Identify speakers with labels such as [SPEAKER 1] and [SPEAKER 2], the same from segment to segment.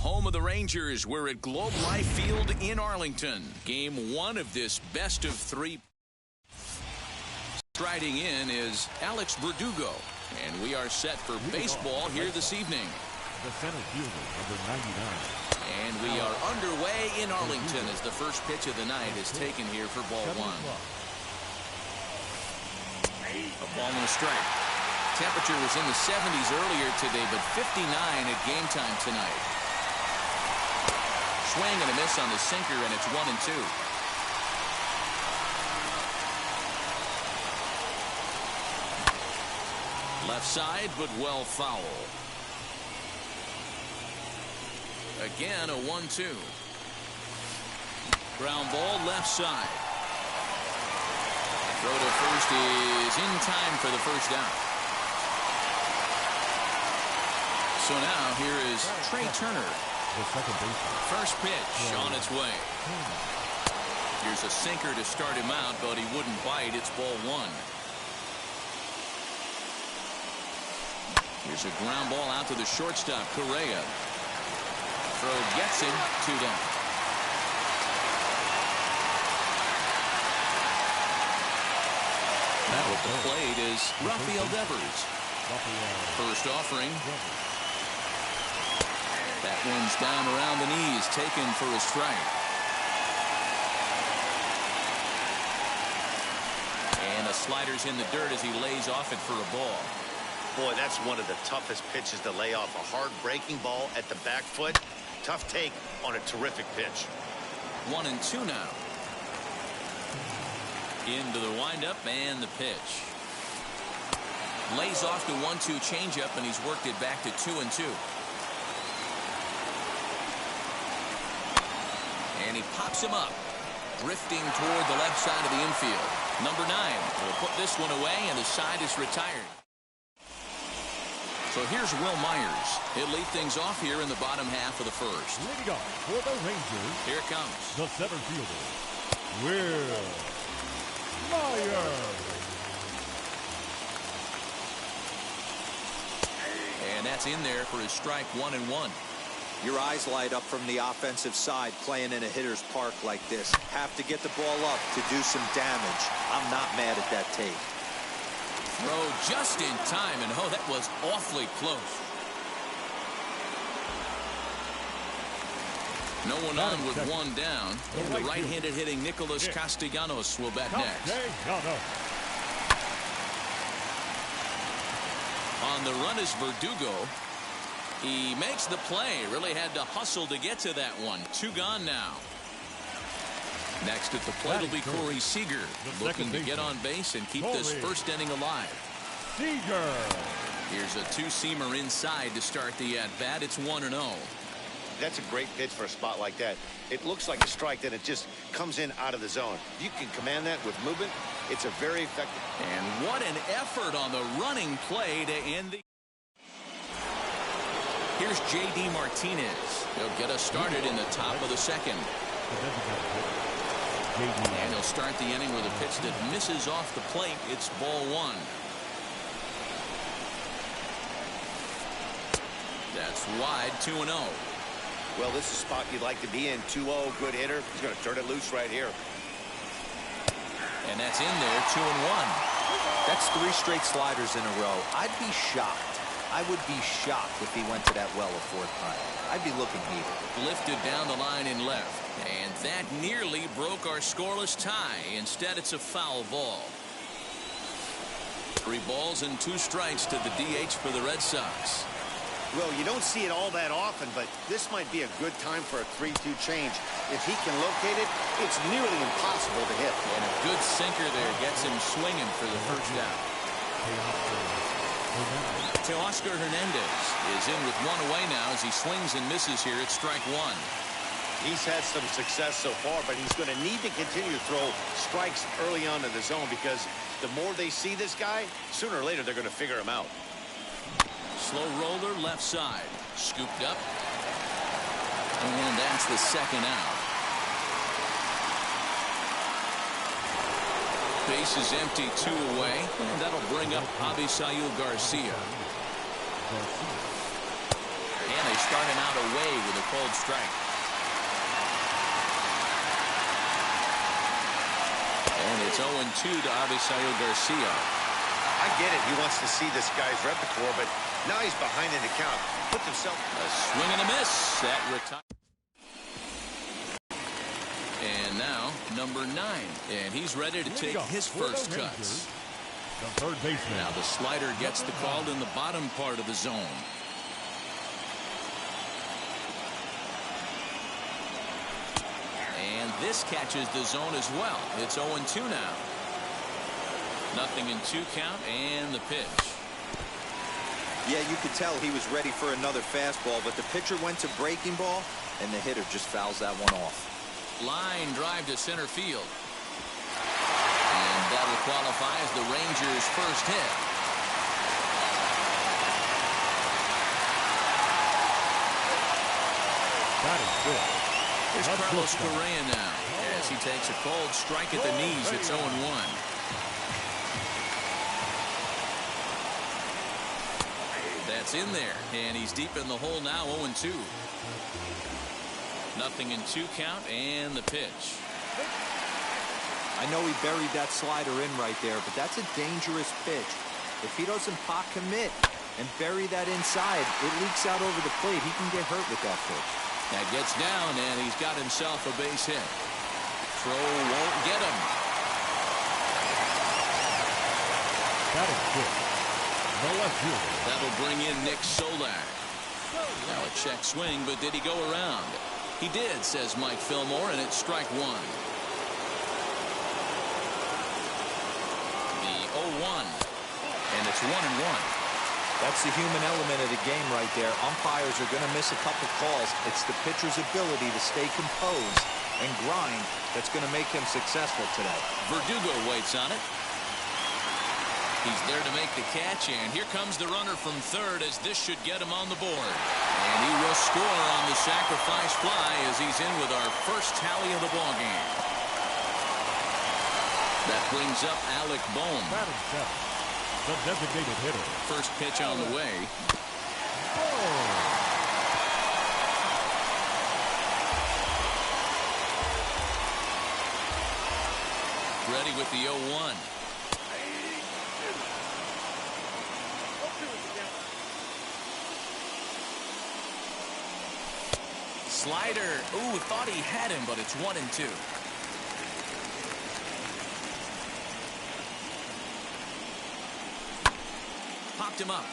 [SPEAKER 1] home of the Rangers. We're at Globe Life Field in Arlington. Game 1 of this best-of-3. Striding in is Alex Verdugo, and we are set for baseball here this evening.
[SPEAKER 2] The center fielder, number 99.
[SPEAKER 1] And we are underway in Arlington as the first pitch of the night is taken here for ball 1. A ball and a strike. Temperature was in the 70s earlier today, but 59 at game time tonight. Swing and a miss on the sinker, and it's 1-2. Left side, but well foul. Again, a 1-2. Ground ball left side. Throw to first is in time for the first down. So now here is Trey Turner.
[SPEAKER 2] The second baseman.
[SPEAKER 1] First pitch on its way. Here's a sinker to start him out, but he wouldn't bite. It's ball 1. Here's a ground ball out to the shortstop, Correa. Throw gets him, 2 down. Now at the plate is Rafael Devers. First offering. That one's down around the knees, taken for a strike. And a slider's in the dirt as he lays off it for a ball.
[SPEAKER 3] Boy, that's one of the toughest pitches to lay off. A hard breaking ball at the back foot. Tough take on a terrific pitch.
[SPEAKER 1] 1-2 now. Into the windup and the pitch. Lays off the 1-2 changeup, and he's worked it back to 2-2. And he pops him up, drifting toward the left side of the infield. Number 9 will put this one away, and the side is retired. So here's Will Myers. He'll lead things off here in the bottom half of the first.
[SPEAKER 2] Leading off for the Rangers.
[SPEAKER 1] Here it comes.
[SPEAKER 2] The center fielder, Will Myers.
[SPEAKER 1] And that's in there for his strike 1-1.
[SPEAKER 4] Your eyes light up from the offensive side playing in a hitter's park like this. Have to get the ball up to do some damage. I'm not mad at that take.
[SPEAKER 1] Throw just in time, and oh, that was awfully close. No one on with 1 down. And the right-handed hitting Nicholas Castellanos will bat next. On the run is Verdugo. He makes the play. Really had to hustle to get to that one. 2 gone now. Next at the plate will be Corey Seager, looking to get on base and keep this first inning alive.
[SPEAKER 2] Seager.
[SPEAKER 1] Here's a 2-seamer inside to start the at-bat. It's 1-0.
[SPEAKER 3] That's a great pitch for a spot like that. It looks like a strike, then it just comes in out of the zone. If you can command that with movement, it's a very effective.
[SPEAKER 1] And what an effort on the running play to end the... Here's J.D. Martinez. He'll get us started in the top of the second. And he'll start the inning with a pitch that misses off the plate. It's ball 1. That's wide, 2-0.
[SPEAKER 3] Well, this is a spot you'd like to be in. 2-0, good hitter. He's going to turn it loose right here.
[SPEAKER 1] And that's in there, 2-1.
[SPEAKER 4] That's 3 straight sliders in a row. I'd be shocked. I would be shocked if he went to that well a 4th time. I'd be looking heated.
[SPEAKER 1] Lifted down the line in left. And that nearly broke our scoreless tie. Instead, it's a foul ball. 3 balls and 2 strikes to the DH for the Red Sox.
[SPEAKER 3] Well, you don't see it all that often, but this might be a good time for a 3-2 change. If he can locate it, it's nearly impossible to hit.
[SPEAKER 1] And a good sinker there gets him swinging for the first out. Teoscar Hernandez is in with 1 away now as he swings and misses here at strike 1.
[SPEAKER 3] He's had some success so far, but he's going to need to continue to throw strikes early on in the zone because the more they see this guy, sooner or later they're going to figure him out.
[SPEAKER 1] Slow roller left side. Scooped up. And that's the second out. Base is empty, 2 away. And that'll bring up Avisail Garcia. And they start him out away with a cold strike. And it's 0-2 to Avisail Garcia.
[SPEAKER 3] I get it. He wants to see this guy's repertoire, but now he's behind in the count. Puts himself.
[SPEAKER 1] A swing and a miss. That retires. And now number 9, and he's ready to take his first cuts.
[SPEAKER 2] The third baseman.
[SPEAKER 1] Now the slider gets the call in the bottom part of the zone. And this catches the zone as well. It's 0-2 now. Nothing in 2 count, and the pitch.
[SPEAKER 4] Yeah, you could tell he was ready for another fastball, but the pitcher went to breaking ball, and the hitter just fouls that one off.
[SPEAKER 1] Line drive to center field. And that will qualify as the Rangers' first hit.
[SPEAKER 2] That is good.
[SPEAKER 1] Here's Carlos Correa now as he takes a cold strike at the knees. It's 0-1. That's in there, and he's deep in the hole now. 0-2. Nothing in 2 count, and the pitch.
[SPEAKER 4] I know he buried that slider in right there, but that's a dangerous pitch. If he doesn't pot commit and bury that inside, it leaks out over the plate. He can get hurt with that pitch.
[SPEAKER 1] That gets down, and he's got himself a base hit. Throw won't get him.
[SPEAKER 2] That is good. The left fielder.
[SPEAKER 1] That'll bring in Nick Solak. Now a check swing, but did he go around? He did, says Mike Fillmore, and it's strike 1. The 0-1, and it's 1-1.
[SPEAKER 4] That's the human element of the game right there. Umpires are going to miss a couple calls. It's the pitcher's ability to stay composed and grind that's going to make him successful today.
[SPEAKER 1] Verdugo waits on it. He's there to make the catch, and here comes the runner from third as this should get him on the board. And he will score on the sacrifice fly as he's in with our first tally of the ballgame. That brings up Alec Bohm.
[SPEAKER 2] That is 7. The designated hitter.
[SPEAKER 1] First pitch on the way. Ready with the 0-1. Slider. Ooh, thought he had him, but it's 1-2. Popped him up.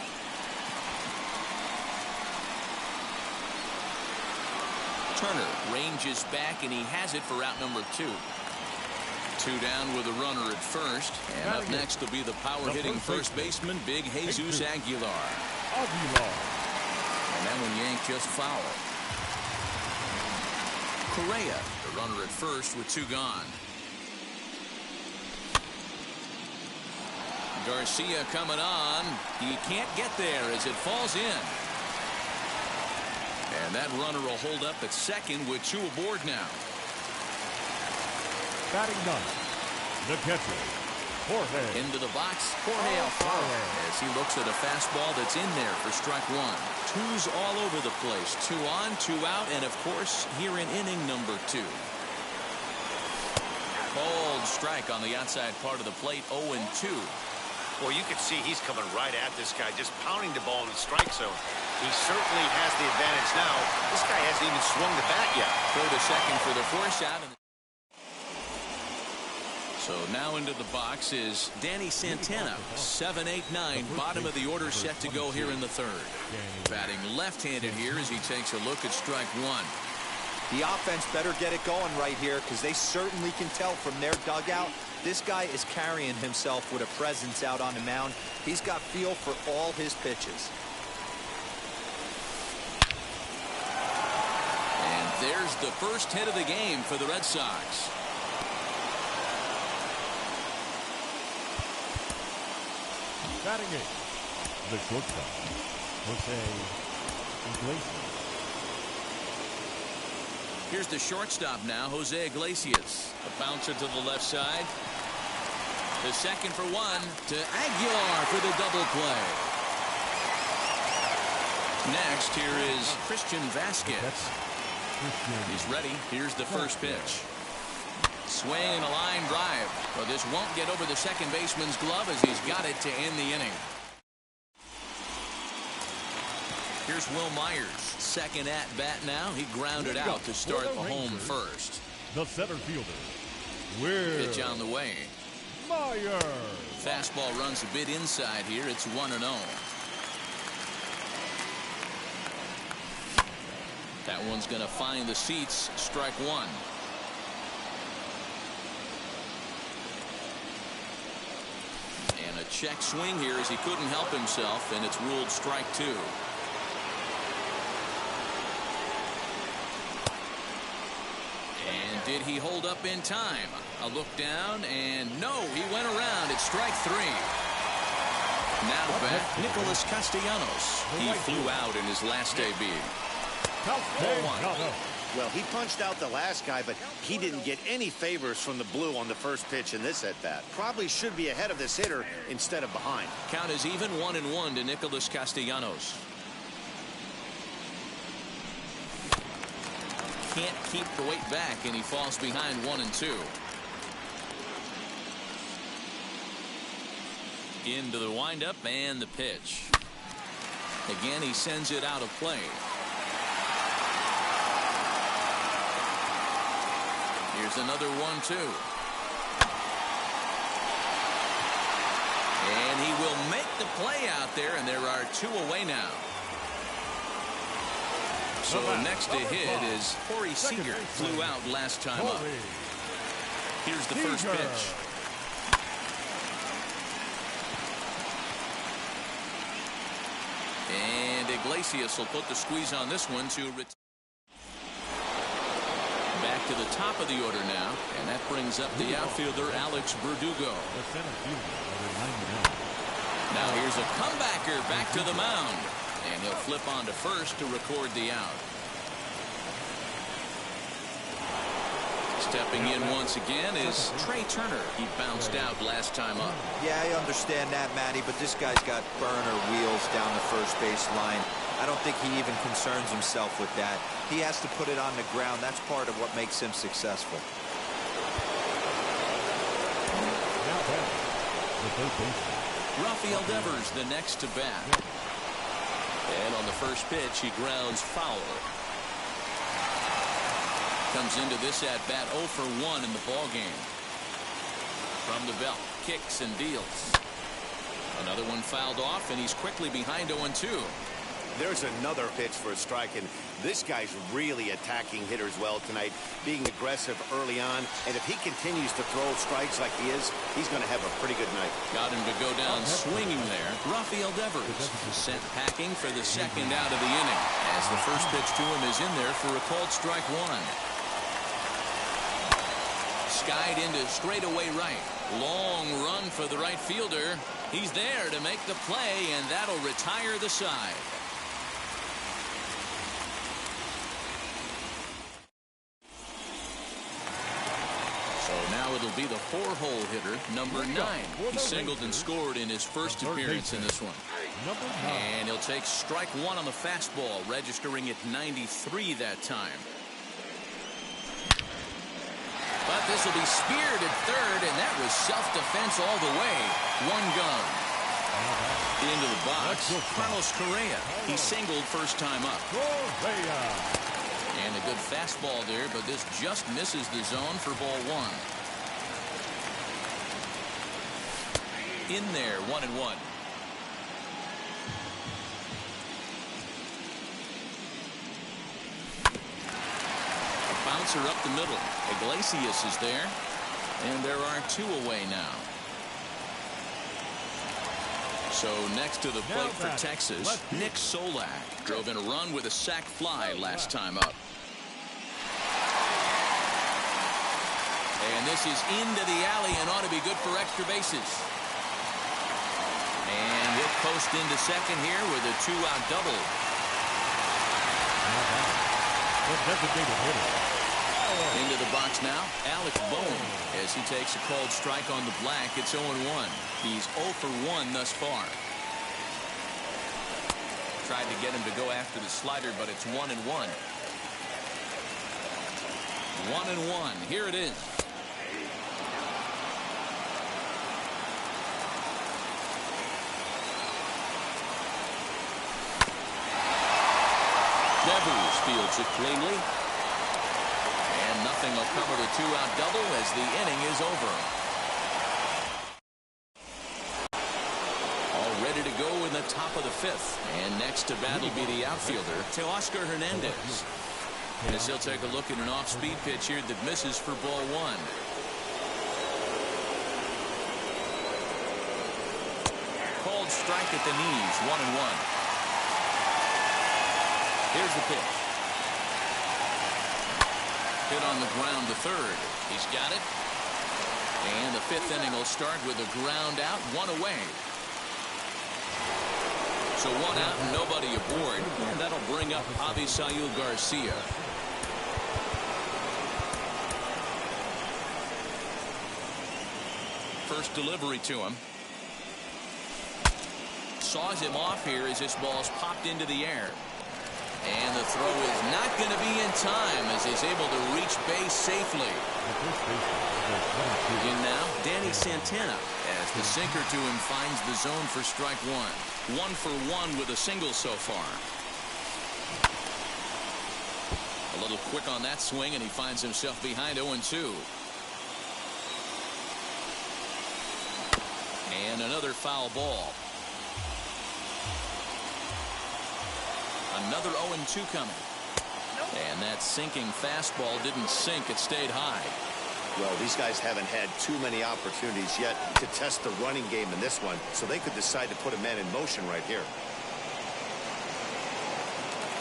[SPEAKER 1] Turner ranges back, and he has it for out number 2. 2 down with a runner at first. And up next will be the power-hitting first baseman, Big Jesus Aguilar. And that one yanked just foul. Correa, the runner at first with 2 gone. Garcia coming on. He can't get there as it falls in. And that runner will hold up at second with 2 aboard now.
[SPEAKER 2] Batting 9. The catcher, Jorge.
[SPEAKER 1] Into the box, Jorge Alfaro, as he looks at a fastball that's in there for strike 1. 2's all over the place. 2 on, 2 out, and of course, here in inning number 2. Cold strike on the outside part of the plate, 0-2.
[SPEAKER 3] Well, you can see he's coming right at this guy, just pounding the ball in the strike zone. He certainly has the advantage now. This guy hasn't even swung the bat yet.
[SPEAKER 1] Throw to second for the force out. So now into the box is Danny Santana. 7-8-9, bottom of the order set to go here in the 3rd. Batting left-handed here as he takes a look at strike 1.
[SPEAKER 4] The offense better get it going right here because they certainly can tell from their dugout. This guy is carrying himself with a presence out on the mound. He's got feel for all his pitches.
[SPEAKER 1] And there's the first hit of the game for the Red Sox.
[SPEAKER 2] Batting 8. The shortstop, Jose Iglesias.
[SPEAKER 1] Here's the shortstop now, Jose Iglesias. A bouncer to the left side. The second for 1 to Aguilar for the double play. Next, here is Christian Vasquez. He's ready. Here's the first pitch. Swing and a line drive. But this won't get over the second baseman's glove as he's got it to end the inning. Here's Will Myers. Second at bat now. He grounded out to start the home first.
[SPEAKER 2] The center fielder, Will
[SPEAKER 1] Pitch on the way.
[SPEAKER 2] Myers.
[SPEAKER 1] Fastball runs a bit inside here. It's 1-0. That one's going to find the seats. Strike one. And a check swing here as he couldn't help himself, and it's ruled strike two. And did he hold up in time? A look down, and no, he went around. It's strike three. Now back, Nicholas Castellanos. He flew out in his last debut. Ball one.
[SPEAKER 3] Well, he punched out the last guy, but he didn't get any favors from the blue on the first pitch in this at-bat. Probably should be ahead of this hitter instead of behind.
[SPEAKER 1] Count is even 1-1 to Nicholas Castellanos. Can't keep the weight back, and he falls behind 1-2. Into the windup and the pitch. Again, he sends it out of play. Here's another 1-2. And he will make the play out there, and there are two away now. So next to hit is Corey Seager. Flew out last time up. Here's the first pitch. And Iglesias will put the squeeze on this one to retire. Back to the top of the order now, and that brings up the outfielder Alex Verdugo. Now here's a comebacker back to the mound, and he'll flip on to first to record the out. Stepping in once again is Trey Turner. He bounced out last time up.
[SPEAKER 4] Yeah, I understand that, Matty, but this guy's got burner wheels down the first base line. I don't think he even concerns himself with that. He has to put it on the ground. That's part of what makes him successful.
[SPEAKER 1] Rafael Devers, the next to bat. And on the first pitch, he grounds foul. Comes into this at-bat 0 for 1 in the ballgame. From the belt, kicks and deals. Another one fouled off, and he's quickly behind 0-2.
[SPEAKER 3] There's another pitch for a strike, and this guy's really attacking hitters well tonight, being aggressive early on. And if he continues to throw strikes like he is, he's going to have a pretty good night.
[SPEAKER 1] Got him to go down swinging there. Rafael Devers sent packing for the second out of the inning, as the first pitch to him is in there for a called strike one. Skied into straightaway right. Long run for the right fielder. He's there to make the play, and that'll retire the side. So now it'll be the four-hole hitter, number 9. He singled and scored in his first appearance in this one. And he'll take strike one on the fastball, registering at 93 that time. But this will be speared at third, and that was self-defense all the way. One gone. Into the box, Carlos Correa. He singled first time up. And a good fastball there, but this just misses the zone for ball one. In there, 1-1. Bouncer up the middle. Iglesias is there, and there are two away now. So next to the plate for Texas, Nick Solak drove in a run with a sac fly last time up. And this is into the alley and ought to be good for extra bases. And he'll post into second here with a two-out double. Into the box now, Alex Bohm, as he takes a called strike on the black. It's 0-1. He's 0 for 1 thus far. tried to get him to go after the slider, but it's 1-1. 1-1. Here it is. Devers fields it cleanly. And nothing will cover the two-out double as the inning is over. All ready to go in the top of the fifth. And next to bat will be the outfielder, Teoscar Hernandez. As he'll take a look at an off-speed pitch here that misses for ball one. Called strike at the knees, 1-1. Here's the pitch. Hit on the ground to third. He's got it. And the fifth inning will start with a ground out, one away. So one out and nobody aboard. And that'll bring up Avisail Garcia. First delivery to him. Saws him off here as this ball's popped into the air. And the throw is not going to be in time as he's able to reach base safely. In now, Danny Santana as the sinker to him finds the zone for strike one. 1 for 1 with a single so far. A little quick on that swing, and he finds himself behind 0-2. And another foul ball. Another 0-2 coming. And that sinking fastball didn't sink. It stayed high.
[SPEAKER 3] Well, these guys haven't had too many opportunities yet to test the running game in this one, so they could decide to put a man in motion right here.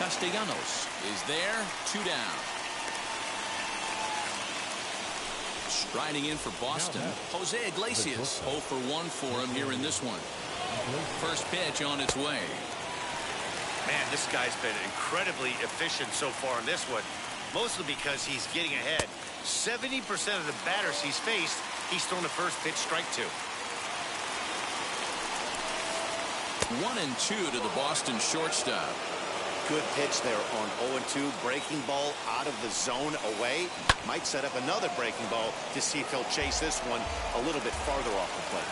[SPEAKER 1] Castellanos is there. 2 down. Striding in for Boston, Jose Iglesias. 0 for 1 for him here in this one. First pitch on its way.
[SPEAKER 3] Man, this guy's been incredibly efficient so far in this one, mostly because he's getting ahead. 70% of the batters he's faced, he's thrown the first pitch strike to.
[SPEAKER 1] 1-2 to the Boston shortstop.
[SPEAKER 3] Good pitch there on 0-2. Breaking ball out of the zone away. Might set up another breaking ball to see if he'll chase this one a little bit farther off the plate.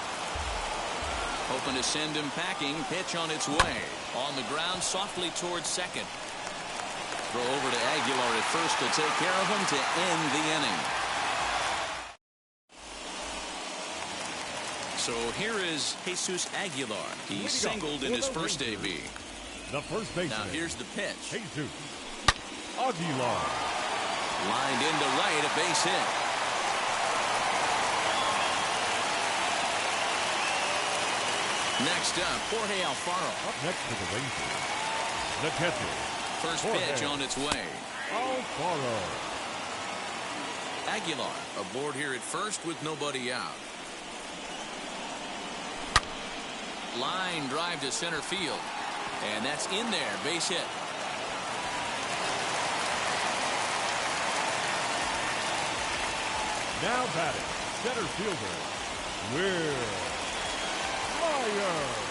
[SPEAKER 1] Hoping to send him packing. Pitch on its way. On the ground softly towards second. Throw over to Aguilar at first to take care of him to end the inning. So here is Jesus Aguilar. He singled in his first AB.
[SPEAKER 2] The first baseman.
[SPEAKER 1] Now here's the pitch.
[SPEAKER 2] Jesus Aguilar.
[SPEAKER 1] Lined into right, a base hit. Next up, Jorge Alfaro.
[SPEAKER 2] Up next to the Rangers, the catcher.
[SPEAKER 1] First
[SPEAKER 2] Jorge
[SPEAKER 1] pitch on its way.
[SPEAKER 2] Alfaro.
[SPEAKER 1] Aguilar aboard here at first with nobody out. Line drive to center field. And that's in there. Base hit.
[SPEAKER 2] Now batting, center fielder, Will Myers.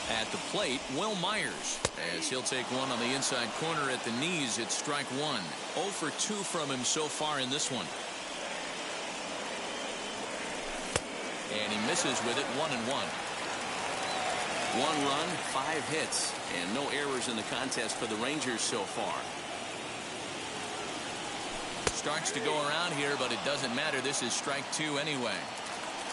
[SPEAKER 1] At the plate, Will Myers, as he'll take one on the inside corner at the knees. It's strike one. 0 for 2 from him so far in this one. And he misses with it. 1-1. 1 run, 5 hits, and no errors in the contest for the Rangers so far. Starts to go around here, but it doesn't matter. This is strike 2 anyway.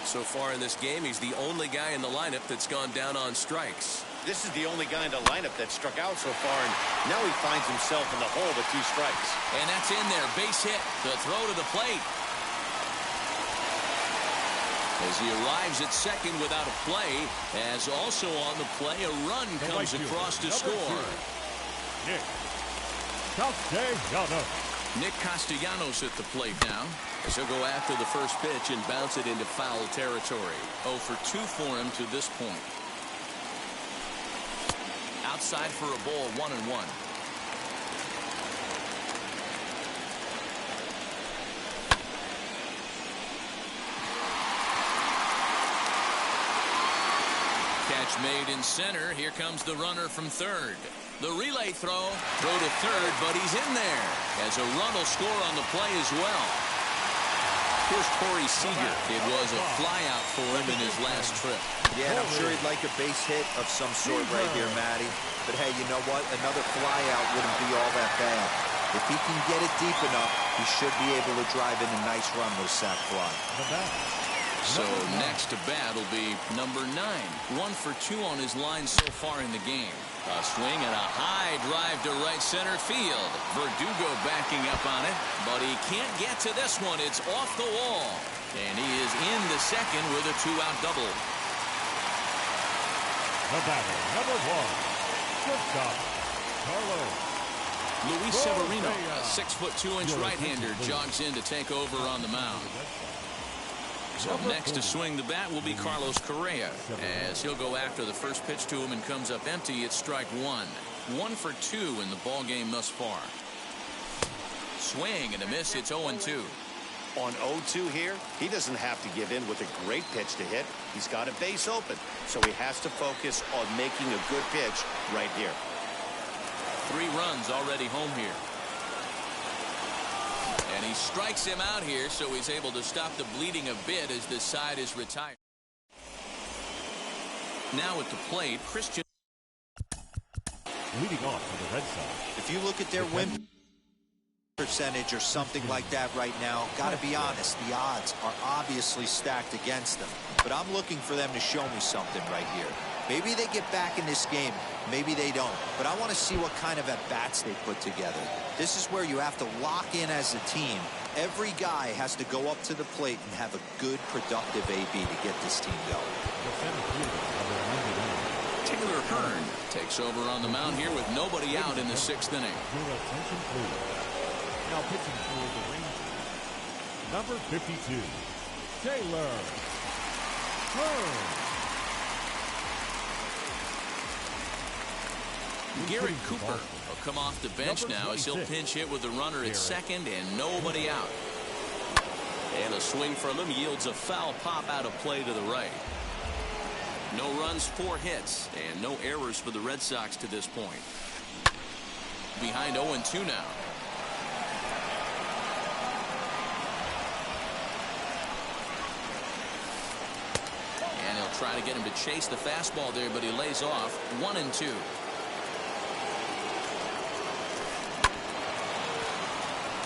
[SPEAKER 1] So far in this game, he's the only guy in the lineup that's gone down on strikes.
[SPEAKER 3] This is the only guy in the lineup that struck out so far, and now he finds himself in the hole with 2 strikes.
[SPEAKER 1] And that's in there. Base hit. The throw to the plate. as he arrives at second without a play, as also on the play a run comes across to score. Nick Castellanos at the plate now, as he'll go after the first pitch and bounce it into foul territory. 0 for 2 for him to this point. Outside for a ball, 1-1. Catch made in center. Here comes the runner from third. The relay throw to third, but he's in there as a run will score on the play as well. Here's Corey Seager. It was a flyout for him in his last trip.
[SPEAKER 4] Yeah, and I'm sure he'd like a base hit of some sort right here, Matty. But hey, you know what? Another flyout wouldn't be all that bad. If he can get it deep enough, he should be able to drive in a nice run with a sac fly.
[SPEAKER 1] So next to bat will be number 9. 1 for 2 on his line so far in the game. A swing and a high drive to right center field. Verdugo backing up on it, but he can't get to this one. It's off the wall. And he is in the second with a 2-out double.
[SPEAKER 2] The batter, number 1, shortstop, Carlos.
[SPEAKER 1] Luis Severino, a 6'2" right-hander, jogs in to take over on the mound. So next to swing the bat will be Carlos Correa, as he'll go after the first pitch to him and comes up empty. It's strike 1. 1 for 2 in the ball game thus far. Swing and a miss. It's 0-2.
[SPEAKER 3] On 0-2 here, he doesn't have to give in with a great pitch to hit. He's got a base open, so he has to focus on making a good pitch right here.
[SPEAKER 1] 3 runs already home here. And he strikes him out here, so he's able to stop the bleeding a bit as this side is retired. Now at the plate, Christian.
[SPEAKER 2] Leading off for the Red Sox.
[SPEAKER 4] If you look at their win percentage or something like that right now, gotta be honest, the odds are obviously stacked against them. But I'm looking for them to show me something right here. Maybe they get back in this game, maybe they don't. But I want to see what kind of at-bats they put together. This is where you have to lock in as a team. Every guy has to go up to the plate and have a good, productive AB to get this team going.
[SPEAKER 1] Taylor Hearn takes over on the mound here with nobody out in the 6th inning.
[SPEAKER 2] Your attention, please. Now pitching for the Rangers, number 52, Taylor Hearn.
[SPEAKER 1] Garrett Cooper will come off the bench now as he'll pinch hit with the runner at second and nobody out. And a swing from him yields a foul pop out of play to the right. No runs, 4 hits, and no errors for the Red Sox to this point. Behind 0-2 now. And he'll try to get him to chase the fastball there, but he lays off. 1-2.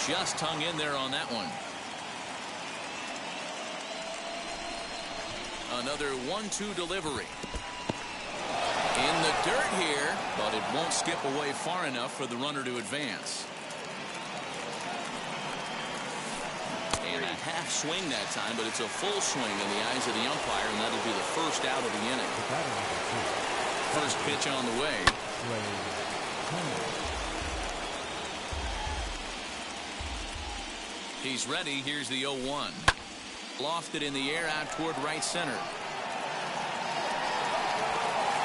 [SPEAKER 1] Just hung in there on that one. Another 1-2 delivery. In the dirt here, but it won't skip away far enough for the runner to advance. And a half swing that time, but it's a full swing in the eyes of the umpire, and that'll be the first out of the inning. First pitch on the way. He's ready. Here's the 0-1. Lofted in the air out toward right center.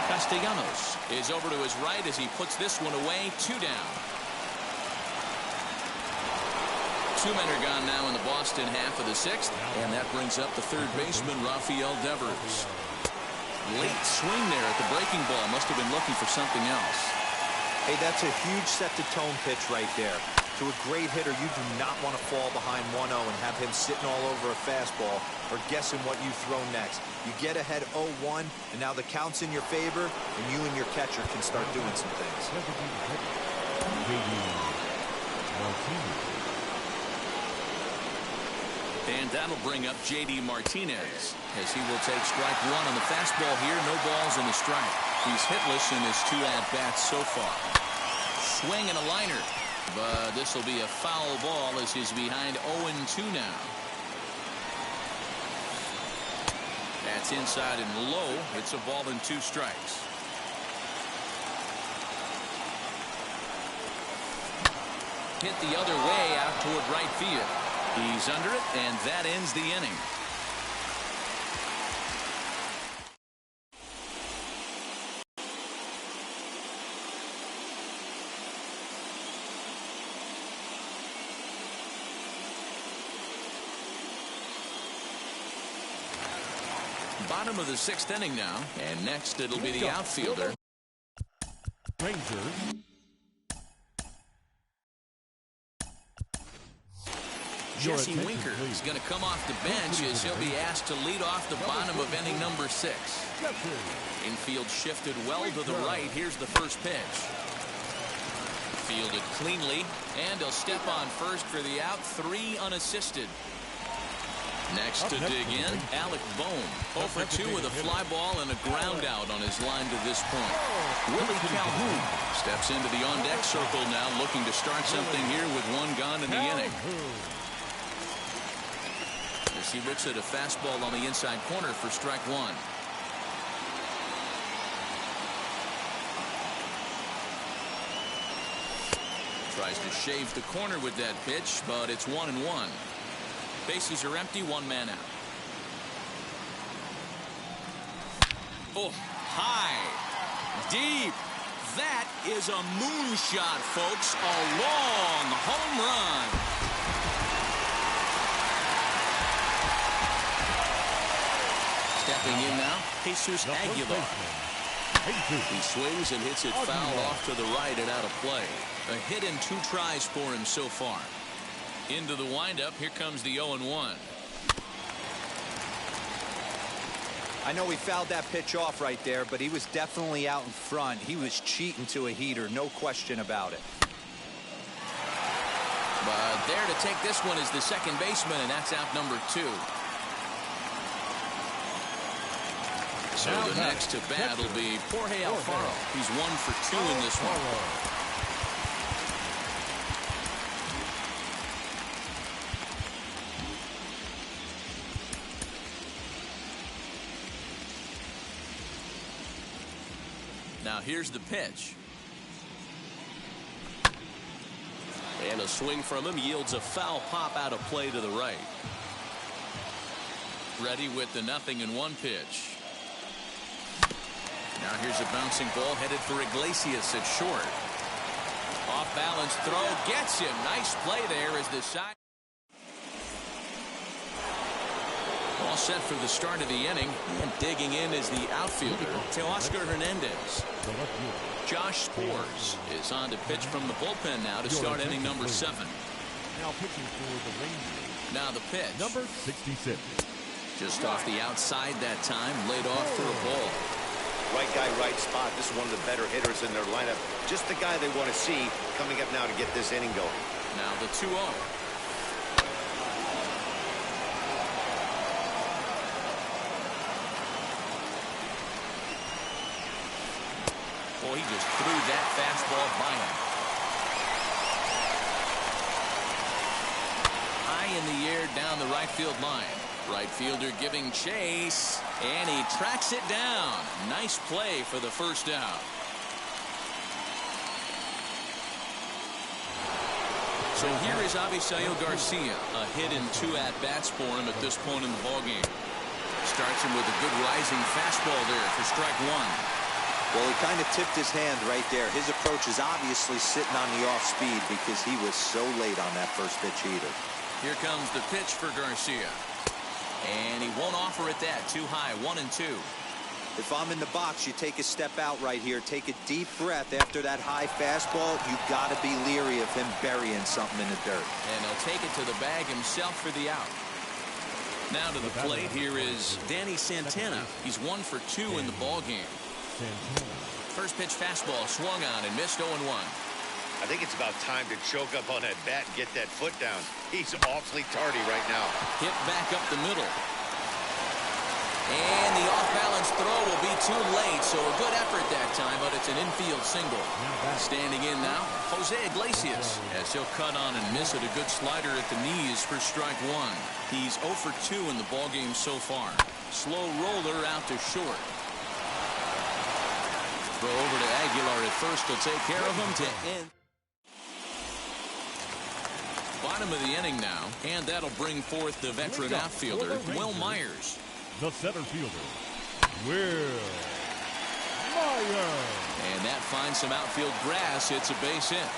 [SPEAKER 1] Castellanos is over to his right as he puts this one away. 2 down. 2 men are gone now in the Boston half of the 6th, and that brings up the third baseman, Rafael Devers. Late swing there at the breaking ball. Must have been looking for something else.
[SPEAKER 4] Hey, that's a huge set-the-tone pitch right there. To a great hitter, you do not want to fall behind 1-0 and have him sitting all over a fastball or guessing what you throw next. You get ahead 0-1, and now the count's in your favor, and you and your catcher can start doing some things.
[SPEAKER 1] And that'll bring up J.D. Martinez as he will take strike 1 on the fastball here. No balls in the strike. He's hitless in his 2 at-bats so far. Swing and a liner. But this will be a foul ball as he's behind 0-2 now. That's inside and low. It's a ball and 2 strikes. Hit the other way out toward right field. He's under it, and that ends the inning. Bottom of the 6th inning now, and next it'll be the outfielder.
[SPEAKER 2] Rangers.
[SPEAKER 1] Jesse Winker is going to come off the bench as he'll be asked to lead off the bottom of inning number 6. Infield shifted well to the right. Here's the first pitch. Fielded cleanly, and he'll step on first for the out. 3 unassisted. Next to dig in, Alec Bohm. 0 for 2 with a fly ball and a ground out on his line to this point. Willie Calhoun steps into the on-deck circle now, looking to start something here with 1 gone in the inning. As he looks at a fastball on the inside corner for strike 1. Tries to shave the corner with that pitch, but it's 1-1. Bases are empty, 1 man out. Oh, high, deep. That is a moonshot, folks. A long home run. Stepping in now, Jesus Aguilar. He swings and hits it foul off to the right and out of play. A hit in 2 tries for him so far. Into the windup, here comes the 0-1.
[SPEAKER 4] I know he fouled that pitch off right there, but he was definitely out in front. He was cheating to a heater, no question about it.
[SPEAKER 1] But there to take this one is the second baseman, and that's out number 2. So the next to bat will be Jorge Alfaro. He's 1 for 2 in this one. Now here's the pitch. And a swing from him yields a foul pop out of play to the right. Ready with the 0-1 pitch. Now here's a bouncing ball headed for Iglesias at short. Off balance throw gets him. Nice play there as the side. All set for the start of the inning, and digging in is the outfielder, Teoscar Hernandez. Josh Spores is on to pitch from the bullpen now to start inning number 7.
[SPEAKER 2] Now pitching for the Rangers.
[SPEAKER 1] Now the pitch.
[SPEAKER 2] Number 66.
[SPEAKER 1] Just off the outside that time, laid off for a ball.
[SPEAKER 3] Right guy, right spot. This is one of the better hitters in their lineup. Just the guy they want to see coming up now to get this inning going.
[SPEAKER 1] Now the 2-0. Well, he just threw that fastball by him. High in the air down the right field line. Right fielder giving chase, and he tracks it down. Nice play for the first out. So here is Avisaíl Garcia. A hit in 2 at-bats for him at this point in the ballgame. Starts him with a good rising fastball there for strike 1.
[SPEAKER 4] Well, he kind of tipped his hand right there. His approach is obviously sitting on the off speed because he was so late on that first pitch heater.
[SPEAKER 1] Here comes the pitch for Garcia. And he won't offer it that. Too high. 1-2.
[SPEAKER 4] If I'm in the box, you take a step out right here. Take a deep breath after that high fastball. You've got to be leery of him burying something in the dirt.
[SPEAKER 1] And he'll take it to the bag himself for the out. Now to the plate, here is Danny Santana. He's 1 for 2 in the ballgame. First pitch fastball swung on and missed. 0-1.
[SPEAKER 3] I think it's about time to choke up on that bat and get that foot down. He's awfully tardy right now.
[SPEAKER 1] Hit back up the middle. And the off-balance throw will be too late, so a good effort that time, but it's an infield single. Standing in now, Jose Iglesias, as he'll cut on and miss it. A good slider at the knees for strike 1. He's 0 for 2 in the ballgame so far. Slow roller out to short. Throw over to Aguilar at first will take care of him to end. Bottom of the inning now, and that'll bring forth the veteran outfielder, Will Myers.
[SPEAKER 2] The center fielder, Will Myers.
[SPEAKER 1] And that finds some outfield grass. It's a base hit.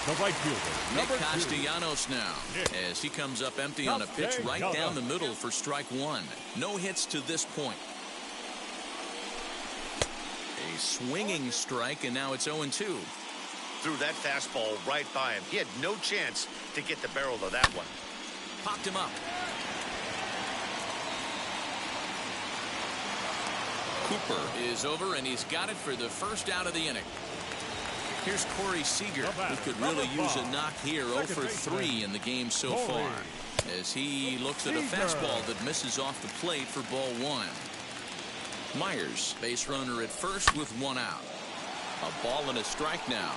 [SPEAKER 2] The right fielder,
[SPEAKER 1] Nick
[SPEAKER 2] number 2.
[SPEAKER 1] Castellanos now, as he comes up empty on a pitch right down the middle for strike one. No hits to this point. A swinging strike, and now it's 0-2.
[SPEAKER 3] Threw that fastball right by him. He had no chance to get the barrel of that one.
[SPEAKER 1] Popped him up. Cooper is over, and he's got it for the first out of the inning. Here's Corey Seager, who could really use a knock here. 0 for 3 in the game so far, as he looks at a fastball that misses off the plate for ball one. Myers, base runner at first with one out. A ball and a strike now.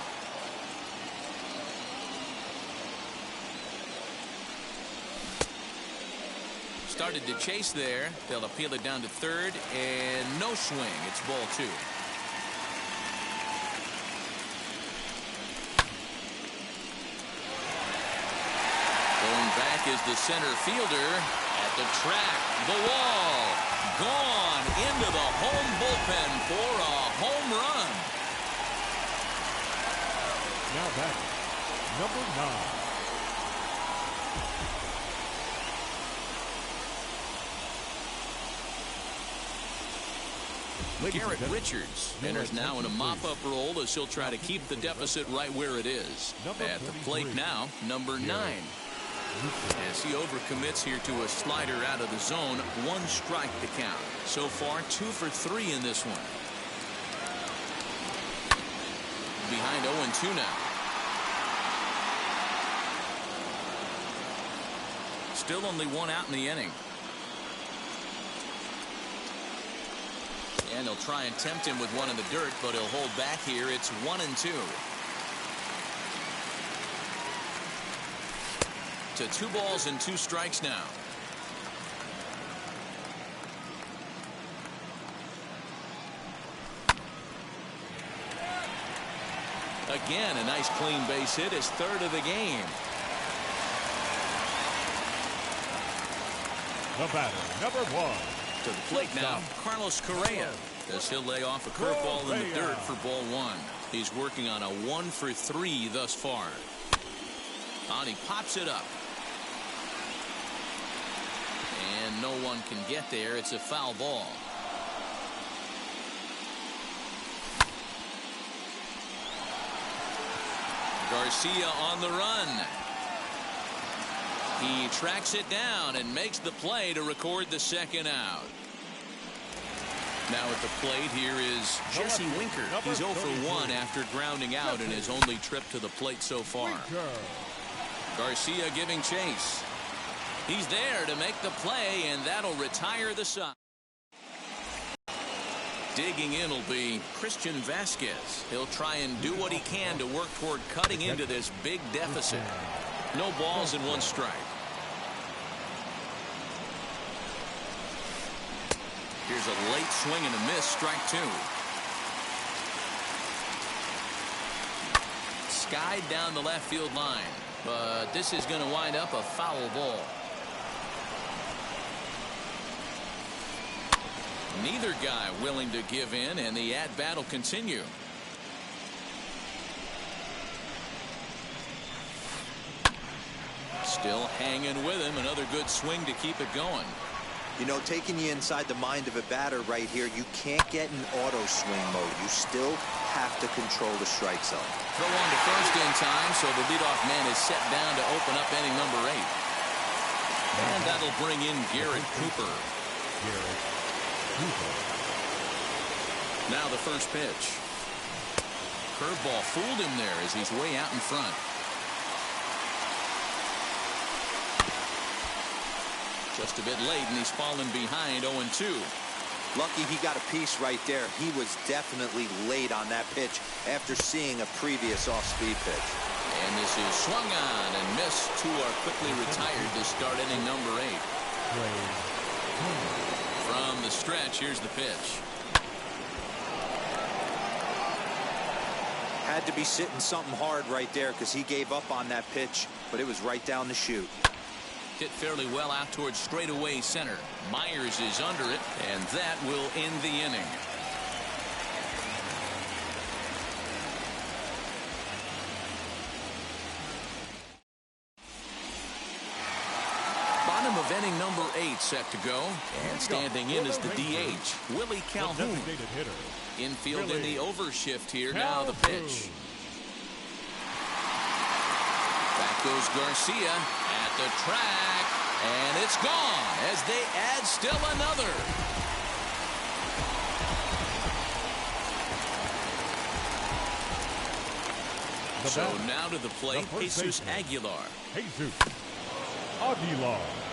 [SPEAKER 1] Started to chase there. They'll appeal it down to third, and no swing. It's ball two. Going back is the center fielder at the track. The wall. Gone into the home bullpen for a home run.
[SPEAKER 2] Now back, number 9.
[SPEAKER 1] Garrett Richards enters now in a mop-up role as he'll try to keep the deficit right where it is. At the plate now, number 9. As he overcommits here to a slider out of the zone, 1 strike to count. So far, 2 for 3 in this one. Behind 0-2 now. Still only 1 out in the inning. And they'll try and tempt him with one in the dirt, but he'll hold back here. It's 1-2. To 2 balls and 2 strikes now. Again, a nice clean base hit, his 3rd of the game.
[SPEAKER 2] The batter, number 1.
[SPEAKER 1] To the plate now, Carlos Correa, as he'll lay off a curveball in the dirt for ball 1. He's working on a 1 for 3 thus far. And he pops it up. And no one can get there. It's a foul ball. Garcia on the run. He tracks it down and makes the play to record the 2nd out. Now at the plate here is Jesse Winker. He's 0 for 1 after grounding out in his only trip to the plate so far. Garcia giving chase. He's there to make the play, and that'll retire the side. Digging in will be Christian Vasquez. He'll try and do what he can to work toward cutting into this big deficit. No balls and 1 strike. Here's a late swing and a miss, strike 2. Skied down the left field line, but this is going to wind up a foul ball. Neither guy willing to give in, and the at-bat will continue. Still hanging with him. Another good swing to keep it going.
[SPEAKER 4] You know, taking you inside the mind of a batter right here, you can't get in auto swing mode. You still have to control the strike zone.
[SPEAKER 1] Throw on to first in time, so the leadoff man is set down to open up inning number 8. And that'll bring in Garrett Cooper. Now the first pitch. Curveball fooled him there as he's way out in front. Just a bit late, and he's fallen behind 0-2.
[SPEAKER 4] Lucky he got a piece right there. He was definitely late on that pitch after seeing a previous off-speed pitch.
[SPEAKER 1] And this is swung on and missed. Two are quickly retired to start inning number 8. From the stretch, here's the pitch.
[SPEAKER 4] Had to be sitting something hard right there because he gave up on that pitch, but it was right down the chute.
[SPEAKER 1] Hit fairly well out towards straightaway center. Myers is under it, and that will end the inning. Bottom of inning number 8 set to go, and standing in is the DH, Willie Calhoun. Infield in the overshift here. Now the pitch. Back goes Garcia at the track, and it's gone as they add still another. So now to the plate, Jesus Aguilar.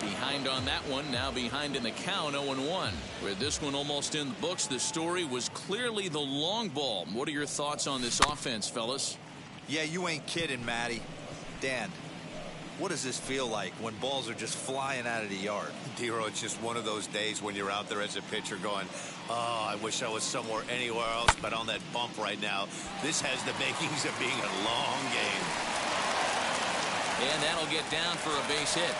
[SPEAKER 1] Behind on that one, now behind in the count, 0-1. With this one almost in the books, the story was clearly the long ball. What are your thoughts on this offense, fellas?
[SPEAKER 4] Yeah, you ain't kidding, Matty. Dan, what does this feel like when balls are just flying out of the yard?
[SPEAKER 3] Dero, it's just one of those days when you're out there as a pitcher going, oh, I wish I was somewhere anywhere else but on that bump right now. This has the makings of being a long game.
[SPEAKER 1] And that'll get down for a base hit.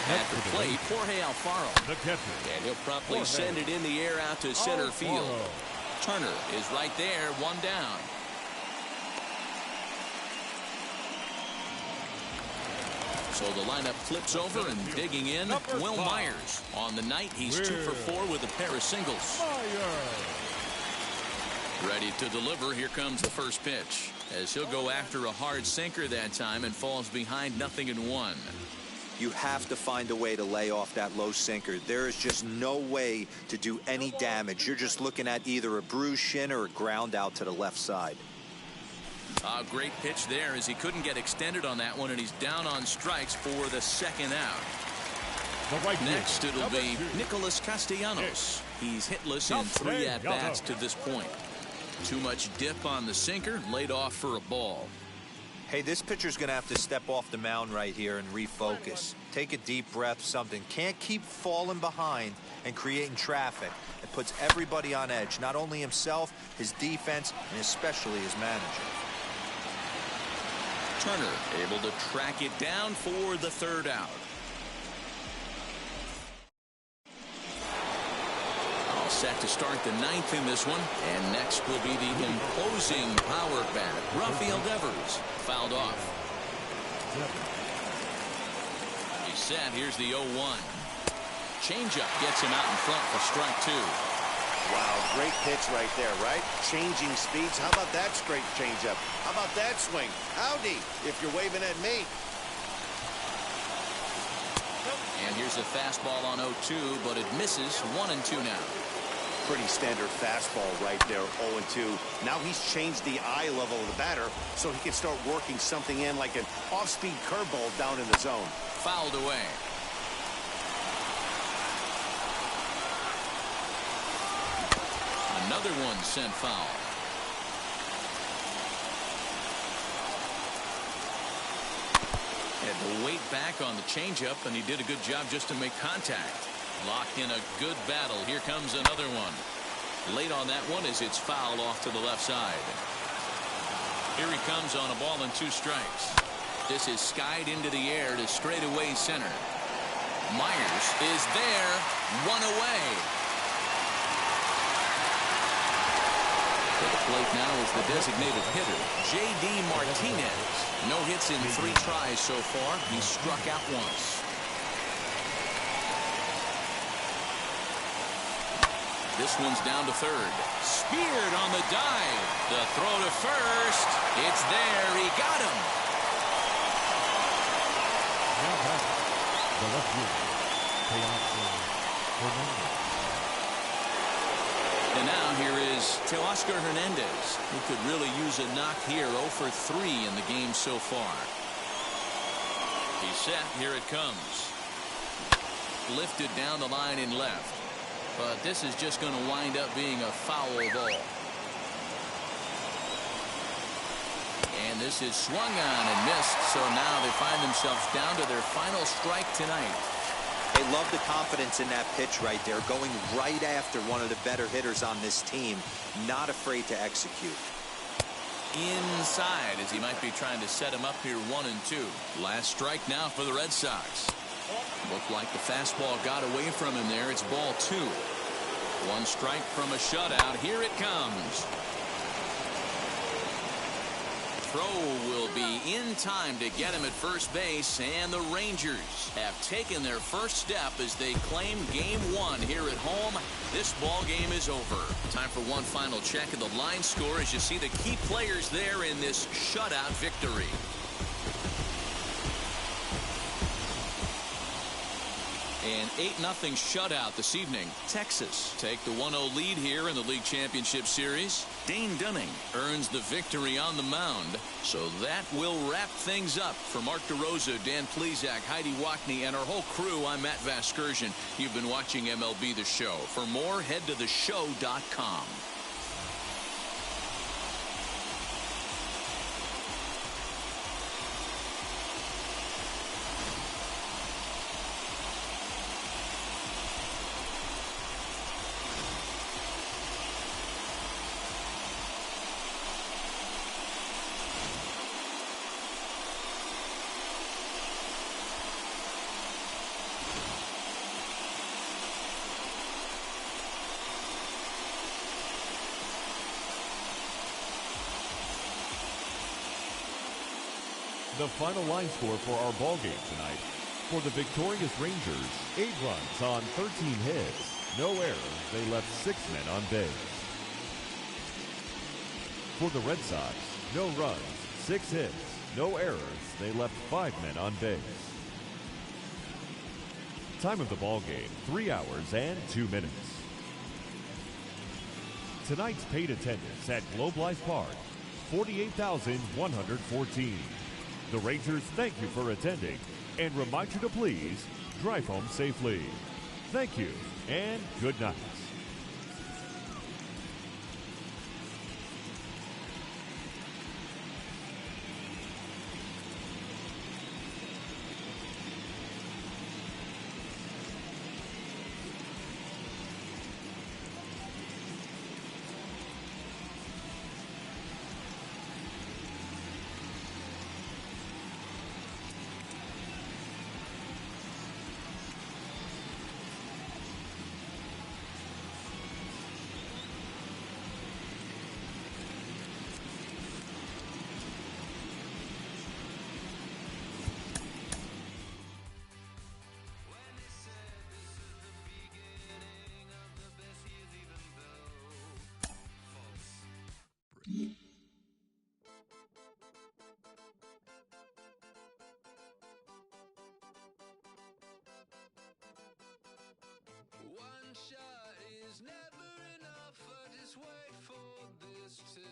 [SPEAKER 1] At the plate, Jorge Alfaro. And he'll promptly send it in the air out to center field. Turner is right there, one down. So the lineup flips over, and digging in, Will Myers. On the night, he's 2 for 4 with a pair of singles. Ready to deliver. Here comes the first pitch, as he'll go after a hard sinker that time and falls behind 0-1.
[SPEAKER 4] You have to find a way to lay off that low sinker. There is just no way to do any damage. You're just looking at either a bruised shin or a ground out to the left side.
[SPEAKER 1] A great pitch there, as he couldn't get extended on that one, and he's down on strikes for the second out. Next, it'll be Nicholas Castellanos. He's hitless in 3 at-bats to this point. Too much dip on the sinker, laid off for a ball.
[SPEAKER 4] Hey, this pitcher's going to have to step off the mound right here and refocus. Take a deep breath, something. Can't keep falling behind and creating traffic. It puts everybody on edge, not only himself, his defense, and especially his manager.
[SPEAKER 1] Turner able to track it down for the third out. All set to start the 9th in this one. And next will be the imposing power bat, Rafael Devers. Fouled off. He's set. Here's the 0-1. Changeup gets him out in front for strike 2.
[SPEAKER 3] Wow, great pitch right there, right? Changing speeds. How about that straight changeup? How about that swing? Howdy, if you're waving at me.
[SPEAKER 1] And here's a fastball on 0-2, but it misses. 1-2 now.
[SPEAKER 3] Pretty standard fastball right there, 0-2. Now he's changed the eye level of the batter so he can start working something in like an off-speed curveball down in the zone.
[SPEAKER 1] Fouled away. Another one sent foul. Had to wait back on the changeup, and he did a good job just to make contact. Locked in a good battle. Here comes another one. Late on that one as it's fouled off to the left side. Here he comes on a ball and 2 strikes. This is skied into the air to straightaway center. Myers is there. 1 away. To the plate now is the designated hitter, J.D. Martinez. No hits in 3 tries so far. He struck out once. This one's down to third. Speared on the dive. The throw to first. It's there. He got him. And now here is Teoscar Hernandez, who could really use a knock here. 0 for 3 in the game so far. He's set. Here it comes. Lifted down the line in left. But this is just going to wind up being a foul ball. And this is swung on and missed, so now they find themselves down to their final strike tonight.
[SPEAKER 4] They love the confidence in that pitch right there, going right after one of the better hitters on this team, not afraid to execute.
[SPEAKER 1] Inside, as he might be trying to set him up here 1-2. Last strike now for the Red Sox. Looked like the fastball got away from him there. It's ball 2. 1 strike from a shutout. Here it comes. Throw will be in time to get him at first base, and the Rangers have taken their first step as they claim game 1 here at home. This ball game is over. Time for one final check of the line score as you see the key players there in this shutout victory. An 8-0 shutout this evening. Texas take the 1-0 lead here in the League Championship Series. Dane Dunning earns the victory on the mound. So that will wrap things up. For Mark DeRosa, Dan Plesac, Heidi Wackney, and our whole crew, I'm Matt Vasgersian. You've been watching MLB The Show. For more, head to theshow.com.
[SPEAKER 2] The final line score for our ball game tonight. For the victorious Rangers, 8 runs on 13 hits. No errors. They left 6 men on base. For the Red Sox, no runs, 6 hits. No errors. They left 5 men on base. Time of the ball game, 3 hours and 2 minutes. Tonight's paid attendance at Globe Life Park, 48,114. The Rangers thank you for attending and remind you to please drive home safely. Thank you and good night.
[SPEAKER 5] One shot is never enough. I just wait for this to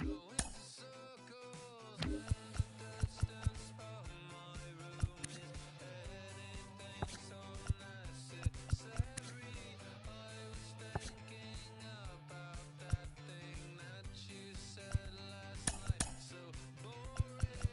[SPEAKER 5] go into circles. And the distance of my room is anything so necessary. I was thinking about that thing that you said last night. So boring.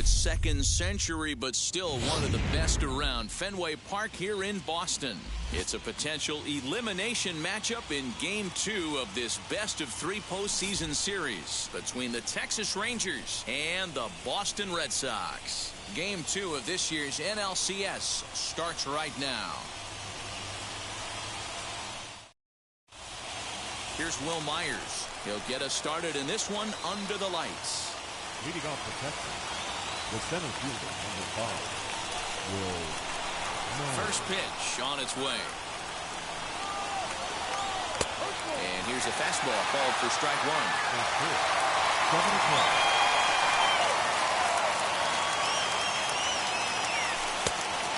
[SPEAKER 1] its second century, but still one of the best around. Fenway Park here in Boston. It's a potential elimination matchup in Game 2 of this best-of-3 postseason series between the Texas Rangers and the Boston Red Sox. Game 2 of this year's NLCS starts right now. Here's Will Myers. He'll get us started in this one under the lights.
[SPEAKER 2] Leading off the Texans, the center fielder, number 5, Will Myers.
[SPEAKER 1] First pitch on its way. And here's a fastball called for strike one.
[SPEAKER 2] First pitch, 7 o'clock.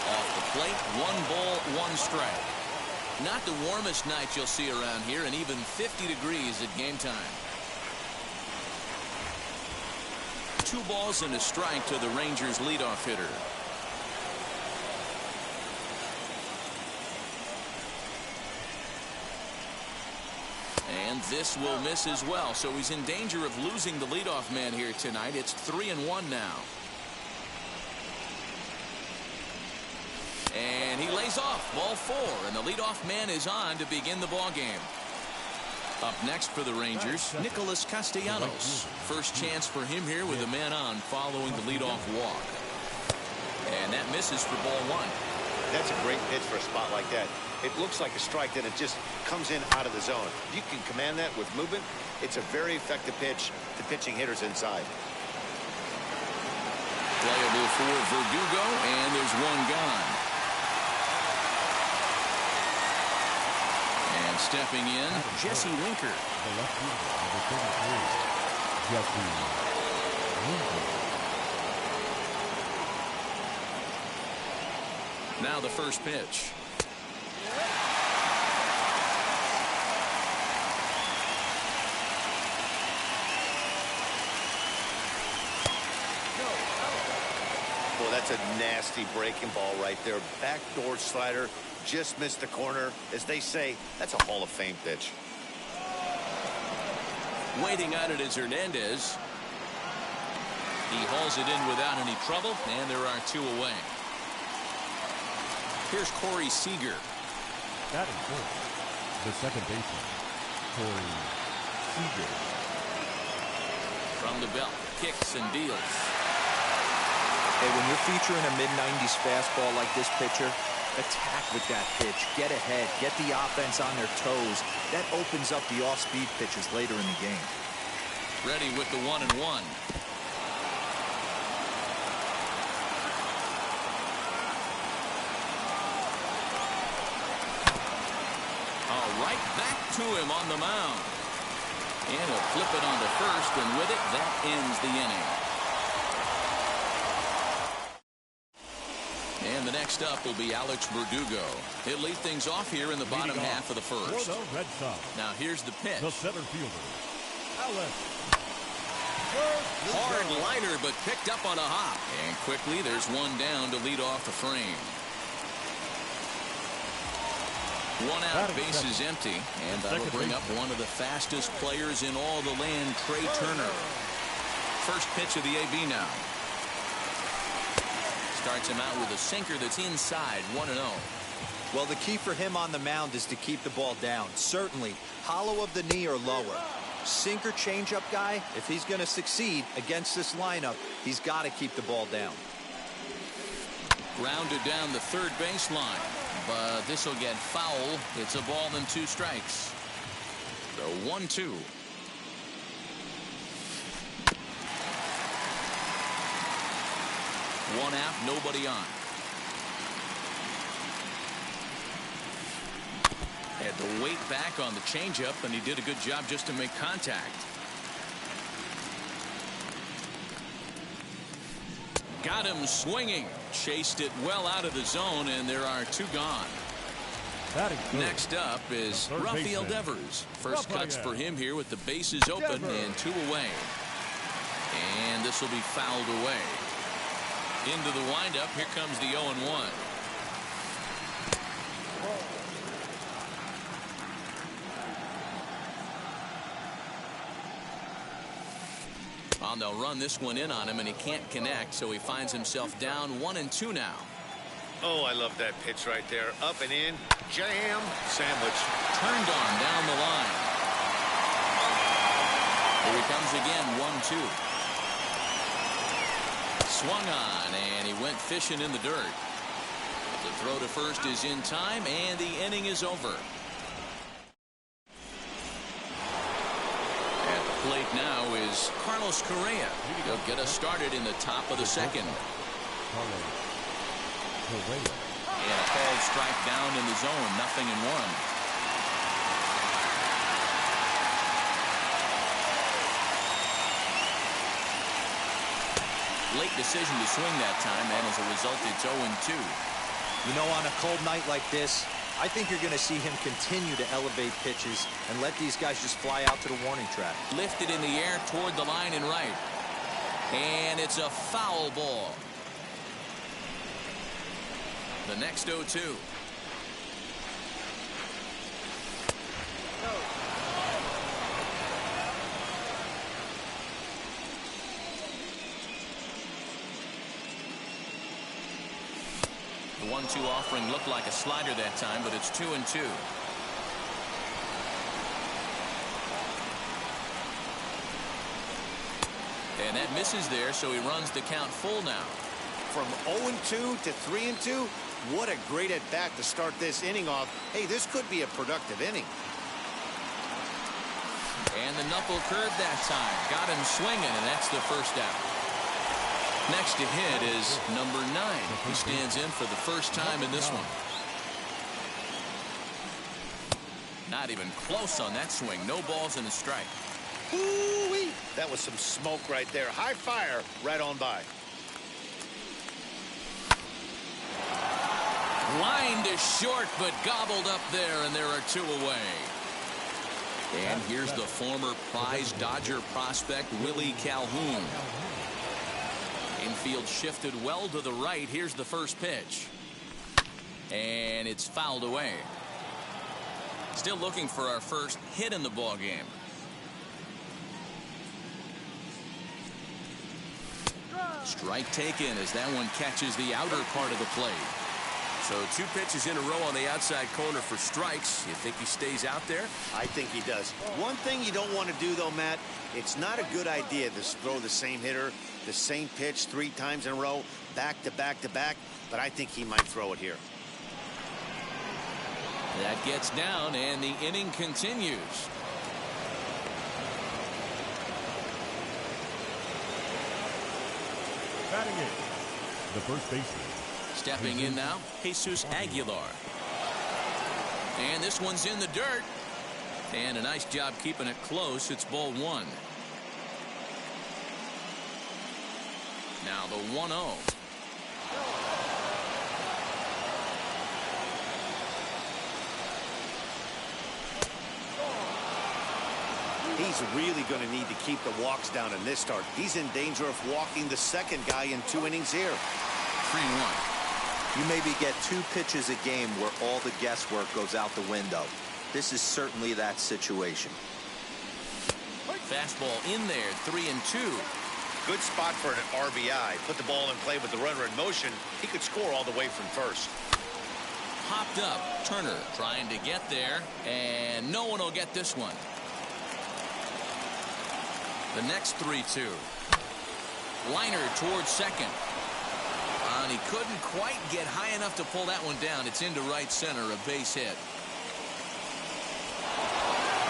[SPEAKER 1] Off the plate, 1 ball, 1 strike. Not the warmest night you'll see around here, and even 50 degrees at game time. 2 balls and a strike to the Rangers leadoff hitter. And this will miss as well, so he's in danger of losing the leadoff man here tonight. It's 3-1 now. And he lays off, ball 4, and the leadoff man is on to begin the ball game. Up next for the Rangers, Nicholas Castellanos. First chance for him here with a man on following the leadoff walk. And that misses for ball 1.
[SPEAKER 3] That's a great pitch for a spot like that. It looks like a strike, then it just comes in out of the zone. If you can command that with movement, it's a very effective pitch to pitching hitters inside.
[SPEAKER 1] Playable for Verdugo, and there's 1 gone. And stepping in, Jesse Winker.
[SPEAKER 2] The left fielder, number 33, Jesse Winker.
[SPEAKER 1] Now the first pitch.
[SPEAKER 3] Well, that's a nasty breaking ball right there. Backdoor slider, just missed the corner. As they say, that's a Hall of Fame pitch.
[SPEAKER 1] Waiting on it is Hernandez. He hauls it in without any trouble, and there are 2 away. Here's Corey Seager.
[SPEAKER 2] Batting fourth, the second baseman, Corey Seager.
[SPEAKER 1] From the belt, kicks and deals.
[SPEAKER 4] Hey, when you're featuring a mid-90s fastball like this pitcher, attack with that pitch. Get ahead. Get the offense on their toes. That opens up the off-speed pitches later in the game.
[SPEAKER 1] Ready with the 1-1. Right back to him on the mound. And he'll flip it onto first, and with it, that ends the inning. And the next up will be Alex Verdugo. He'll lead things off here in the bottom half of the first.
[SPEAKER 2] For the Red Sox,
[SPEAKER 1] now here's the pitch.
[SPEAKER 2] the center fielder, Alex Verdugo.
[SPEAKER 1] Hard liner, but picked up on a hop. And quickly, there's 1 down to lead off the frame. 1 out, base is empty, and that'll bring up one of the fastest players in all the land, Trey Turner. First pitch of the AB now. Starts him out with a sinker that's inside, 1-0.
[SPEAKER 4] Well, the key for him on the mound is to keep the ball down. Certainly, hollow of the knee or lower. Sinker changeup guy, if he's going to succeed against this lineup, he's got to keep the ball down.
[SPEAKER 1] Grounded down the third baseline. But this will get foul. It's a ball and 2 strikes. So 1-2. One out, nobody on. Had to wait back on the changeup, and he did a good job just to make contact. Got him swinging. Chased it well out of the zone, and there are 2 gone. Next up is Rafael Devers. First cuts for him here with the bases open and 2 away. And this will be fouled away. Into the windup, here comes the 0-1. Well, they'll run this one in on him, and he can't connect, so he finds himself down 1-2 now.
[SPEAKER 3] Oh, I love that pitch right there. Up and in. Jam. Sandwich.
[SPEAKER 1] Turned on down the line. Here he comes again, 1-2. Swung on, and he went fishing in the dirt. The throw to first is in time, and the inning is over. At the plate now is Carlos Correa. He'll get us started in the top of the second. And a called strike down in the zone, 0-1. Late decision to swing that time, and as a result, it's 0-2.
[SPEAKER 4] You know, on a cold night like this, I think you're going to see him continue to elevate pitches and let these guys just fly out to the warning track.
[SPEAKER 1] Lifted in the air toward the line and right. And it's a foul ball. The next 0-2. The 1-2 offering looked like a slider that time, but it's 2-2. And that misses there, so he runs the count full now.
[SPEAKER 3] From 0-2 to 3-2, what a great at bat to start this inning off. Hey, this could be a productive inning.
[SPEAKER 1] And the knuckle curve that time got him swinging, and that's the first out. Next to hit is number 9. He stands in for the first time in this one. Not even close on that swing. No balls and a strike.
[SPEAKER 3] Ooh-wee. That was some smoke right there. High fire right on by.
[SPEAKER 1] Line to short, but gobbled up there, and there are 2 away. And here's the former prize Dodger prospect, Willie Calhoun. Infield shifted well to the right. Here's the first pitch. And it's fouled away. Still looking for our first hit in the ball game. Strike taken as that one catches the outer part of the plate.
[SPEAKER 6] So 2 pitches in a row on the outside corner for strikes. You think he stays out there?
[SPEAKER 3] I think he does. One thing you don't want to do, though, Matt, it's not a good idea to throw the same hitter, the same pitch 3 times in a row, back to back to back, but I think he might throw it here.
[SPEAKER 1] That gets down, and the inning continues.
[SPEAKER 2] Batting in, the first baseman.
[SPEAKER 1] Stepping in now, Jesus Aguilar. And this one's in the dirt. And a nice job keeping it close. It's ball 1. Now the 1-0.
[SPEAKER 3] He's really going to need to keep the walks down in this start. He's in danger of walking the second guy in 2 innings here.
[SPEAKER 1] 3-1.
[SPEAKER 4] You maybe get 2 pitches a game where all the guesswork goes out the window. This is certainly that situation.
[SPEAKER 1] Fastball in there, 3-2.
[SPEAKER 3] Good spot for an RBI. Put the ball in play with the runner in motion. He could score all the way from first.
[SPEAKER 1] Popped up. Turner trying to get there, and no one will get this one. The next 3-2. Liner towards second. And he couldn't quite get high enough to pull that one down. It's into right center, a base hit.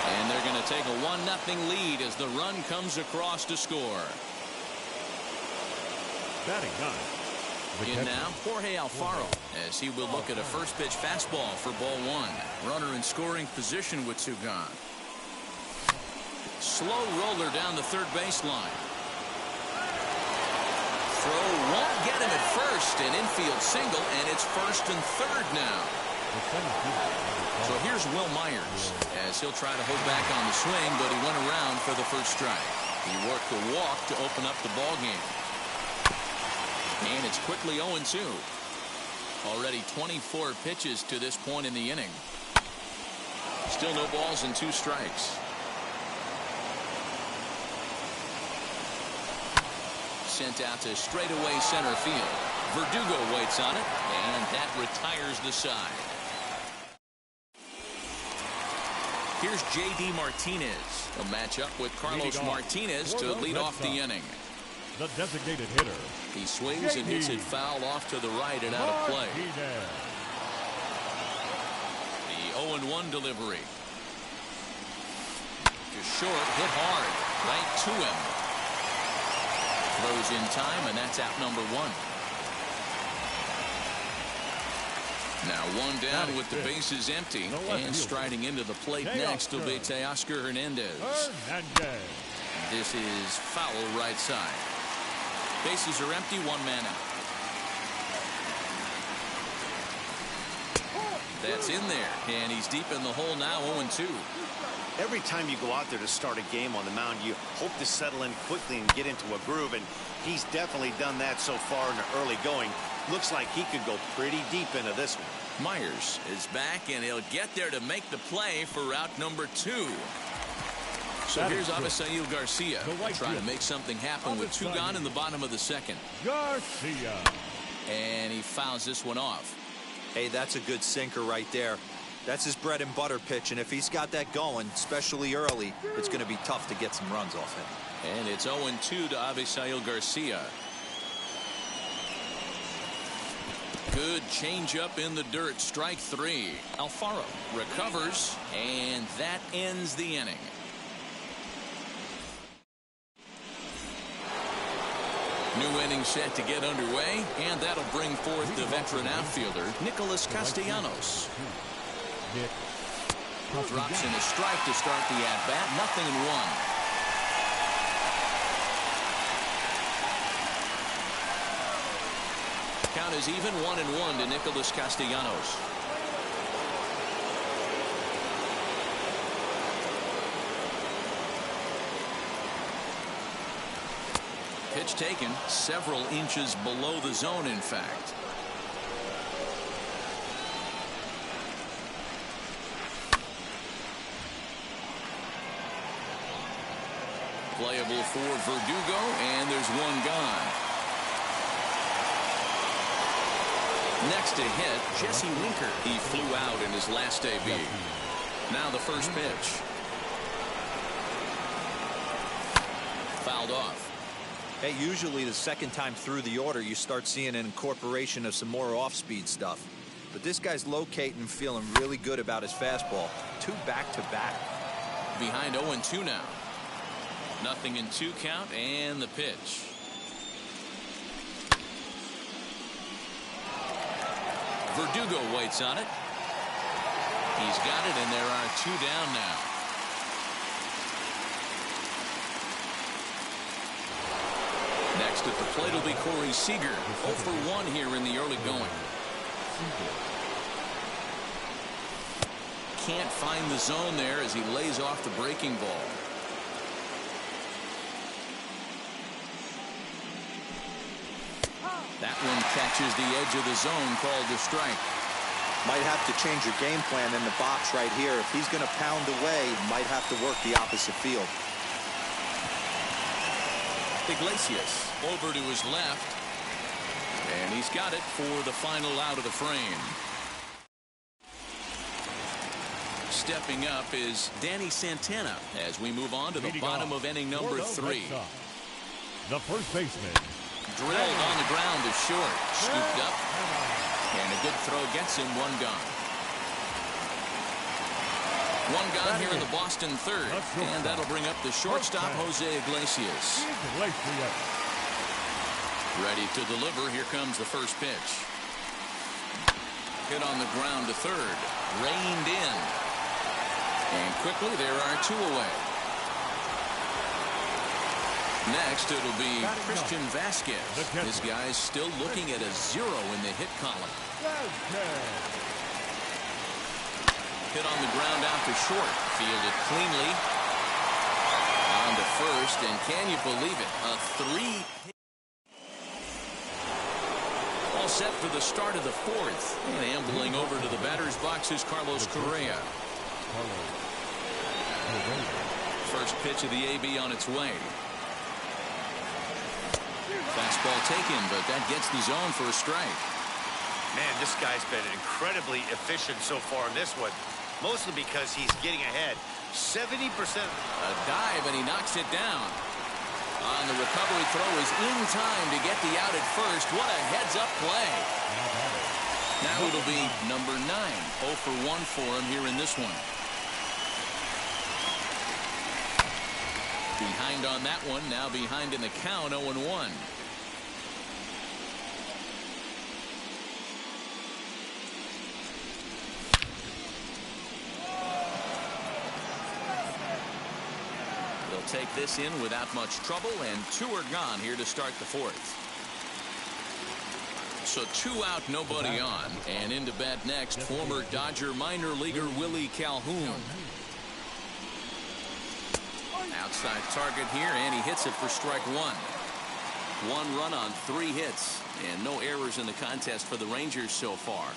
[SPEAKER 1] And they're going to take a 1-0 lead as the run comes across to score.
[SPEAKER 2] Batting 9.
[SPEAKER 1] In now, Jorge Alfaro, as he will look at a first pitch fastball for ball 1. Runner in scoring position with 2 gone. Slow roller down the third baseline. Throw won't get him at first. An infield single, and it's first and third now. So here's Will Myers as he'll try to hold back on the swing, but he went around for the first strike. He worked the walk to open up the ball game. And it's quickly 0-2. Already 24 pitches to this point in the inning. Still no balls and 2 strikes. sent out to straightaway center field. Verdugo waits on it, and that retires the side. Here's J.D. Martinez. A matchup with Carlos Martinez to lead off the inning.
[SPEAKER 2] The designated hitter.
[SPEAKER 1] He swings and hits it foul off to the right and out of play. The 0-1 delivery. Just short, hit hard, right to him. Throws in time, and that's out number one. Now one down with the bases empty, and striding into the plate next will be Teoscar Hernandez. This is foul right side. Bases are empty, one man out. That's in there, and he's deep in the hole now, 0-2.
[SPEAKER 3] Every time you go out there to start a game on the mound, you hope to settle in quickly and get into a groove, and he's definitely done that so far in the early going. Looks like he could go pretty deep into this one.
[SPEAKER 1] Myers is back, and he'll get there to make the play for route number 2. So here's Avisail Garcia trying to make something happen with 2 gone in the bottom of the second.
[SPEAKER 2] Garcia.
[SPEAKER 1] And he fouls this one off.
[SPEAKER 4] Hey, that's a good sinker right there. That's his bread and butter pitch, and if he's got that going, especially early, it's going to be tough to get some runs off it.
[SPEAKER 1] And it's 0-2 to Avisail Garcia. Good changeup in the dirt. Strike 3. Alfaro recovers, and that ends the inning. New inning set to get underway, and that'll bring forth the veteran outfielder, Nicholas Castellanos. Drops in a strike to start the at-bat. 0-1. Count is even, 1-1 to Nicholas Castellanos. Pitch taken several inches below the zone, in fact. Playable for Verdugo, and there's one gone. Next to hit, Jesse Winker. He flew out in his last debut. Now the first pitch. Fouled off.
[SPEAKER 4] Hey, usually the second time through the order, you start seeing an incorporation of some more off-speed stuff. But this guy's locating, feeling really good about his fastball. 2 back-to-back.
[SPEAKER 1] Behind 0-2 now. 0-2 count, and the pitch. Verdugo waits on it. He's got it, and there are 2 down now. Next at the plate will be Corey Seager. 0 for 1 here in the early going. Can't find the zone there as he lays off the breaking ball. That one catches the edge of the zone, called a strike.
[SPEAKER 4] Might have to change your game plan in the box right here. If he's going to pound away, might have to work the opposite field.
[SPEAKER 1] Iglesias over to his left, and he's got it for the final out of the frame. Stepping up is Danny Santana as we move on to the bottom of inning number 3.
[SPEAKER 2] The first baseman.
[SPEAKER 1] Drilled on the ground to short. Scooped up, and a good throw gets him. 1 gone. 1 gone here in the Boston third, and that'll bring up the shortstop, Jose Iglesias. Ready to deliver. Here comes the first pitch. Hit on the ground to third. Reined in. And quickly there are 2 away. Next it'll be Christian Vasquez. This guy's still looking at a 0 in the hit column. Hit on the ground out to short. Fielded cleanly. On to first, and can you believe it? A 3. All set for the start of the 4th. And ambling over to the batter's box is Carlos Correa. First pitch of the AB on its way. Fastball taken, but that gets the zone for a strike.
[SPEAKER 3] Man, this guy's been incredibly efficient so far in this one, mostly because he's getting ahead. 70%.
[SPEAKER 1] A dive, and he knocks it down. On the recovery throw is in time to get the out at first. What a heads-up play. Now it'll be number 9. 0 for 1 for him here in this one. Behind on that one, now behind in the count, 0-1. They'll take this in without much trouble, and 2 are gone here to start the 4th. So 2 out, nobody on, and into bat next, former Dodger minor leaguer Willie Calhoun. Outside target here, and he hits it for strike 1. 1 run on 3 hits, and no errors in the contest for the Rangers so far.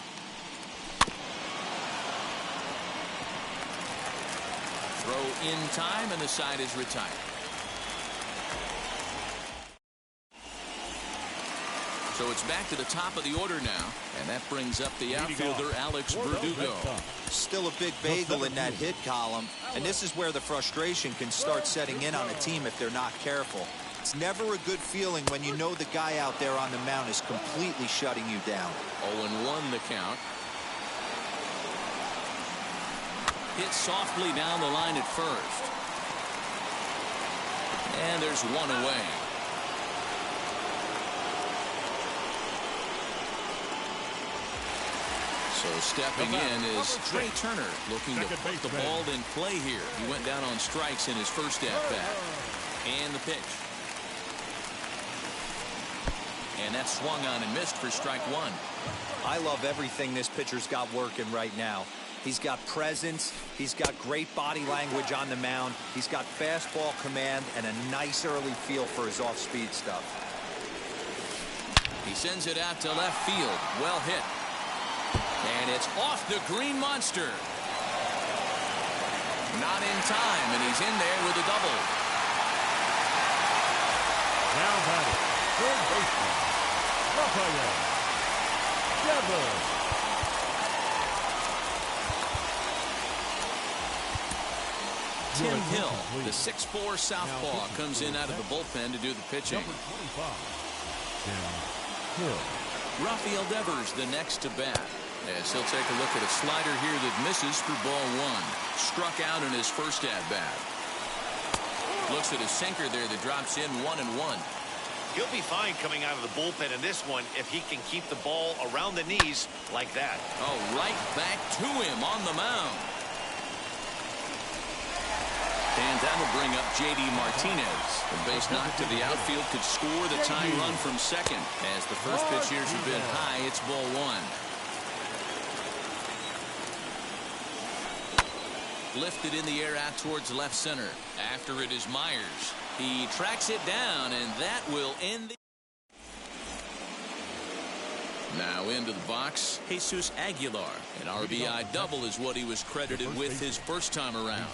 [SPEAKER 1] Throw in time, and the side is retired. So it's back to the top of the order now, and that brings up the outfielder Alex Verdugo.
[SPEAKER 4] Still a big bagel in that hit column, and this is where the frustration can start setting in on a team if they're not careful. It's never a good feeling when you know the guy out there on the mound is completely shutting you down.
[SPEAKER 1] 0-1 the count. Hit softly down the line at first. And there's 1 away. So stepping in is Trey Turner, looking to put the ball in play here. He went down on strikes in his first at-bat. And the pitch. And that swung on and missed for strike 1.
[SPEAKER 4] I love everything this pitcher's got working right now. He's got presence. He's got great body language on the mound. He's got fastball command and a nice early feel for his off-speed stuff.
[SPEAKER 1] He sends it out to left field. Well hit. And it's off the green monster. Not in time, and he's in there with a double.
[SPEAKER 2] Now batting, third baseman, Rafael Devers.
[SPEAKER 1] Tim Hill, the 6'4" southpaw, comes in out of the bullpen to do the pitching.
[SPEAKER 2] Number 25, Tim Hill.
[SPEAKER 1] Rafael Devers, the next to bat, as he'll take a look at a slider here that misses for ball 1. Struck out in his first at-bat. Looks at his sinker there that drops in 1-1.
[SPEAKER 3] He'll be fine coming out of the bullpen in this one if he can keep the ball around the knees like that.
[SPEAKER 1] Oh, right back to him on the mound. And that'll bring up J.D. Martinez. The base knock to the outfield could score the tying run from second. As the first pitch here has been high, it's ball 1. Lifted in the air out towards left center. After it is Myers. He tracks it down, and that will end the... Now into the box, Jesus Aguilar. An RBI double is what he was credited with his first time around.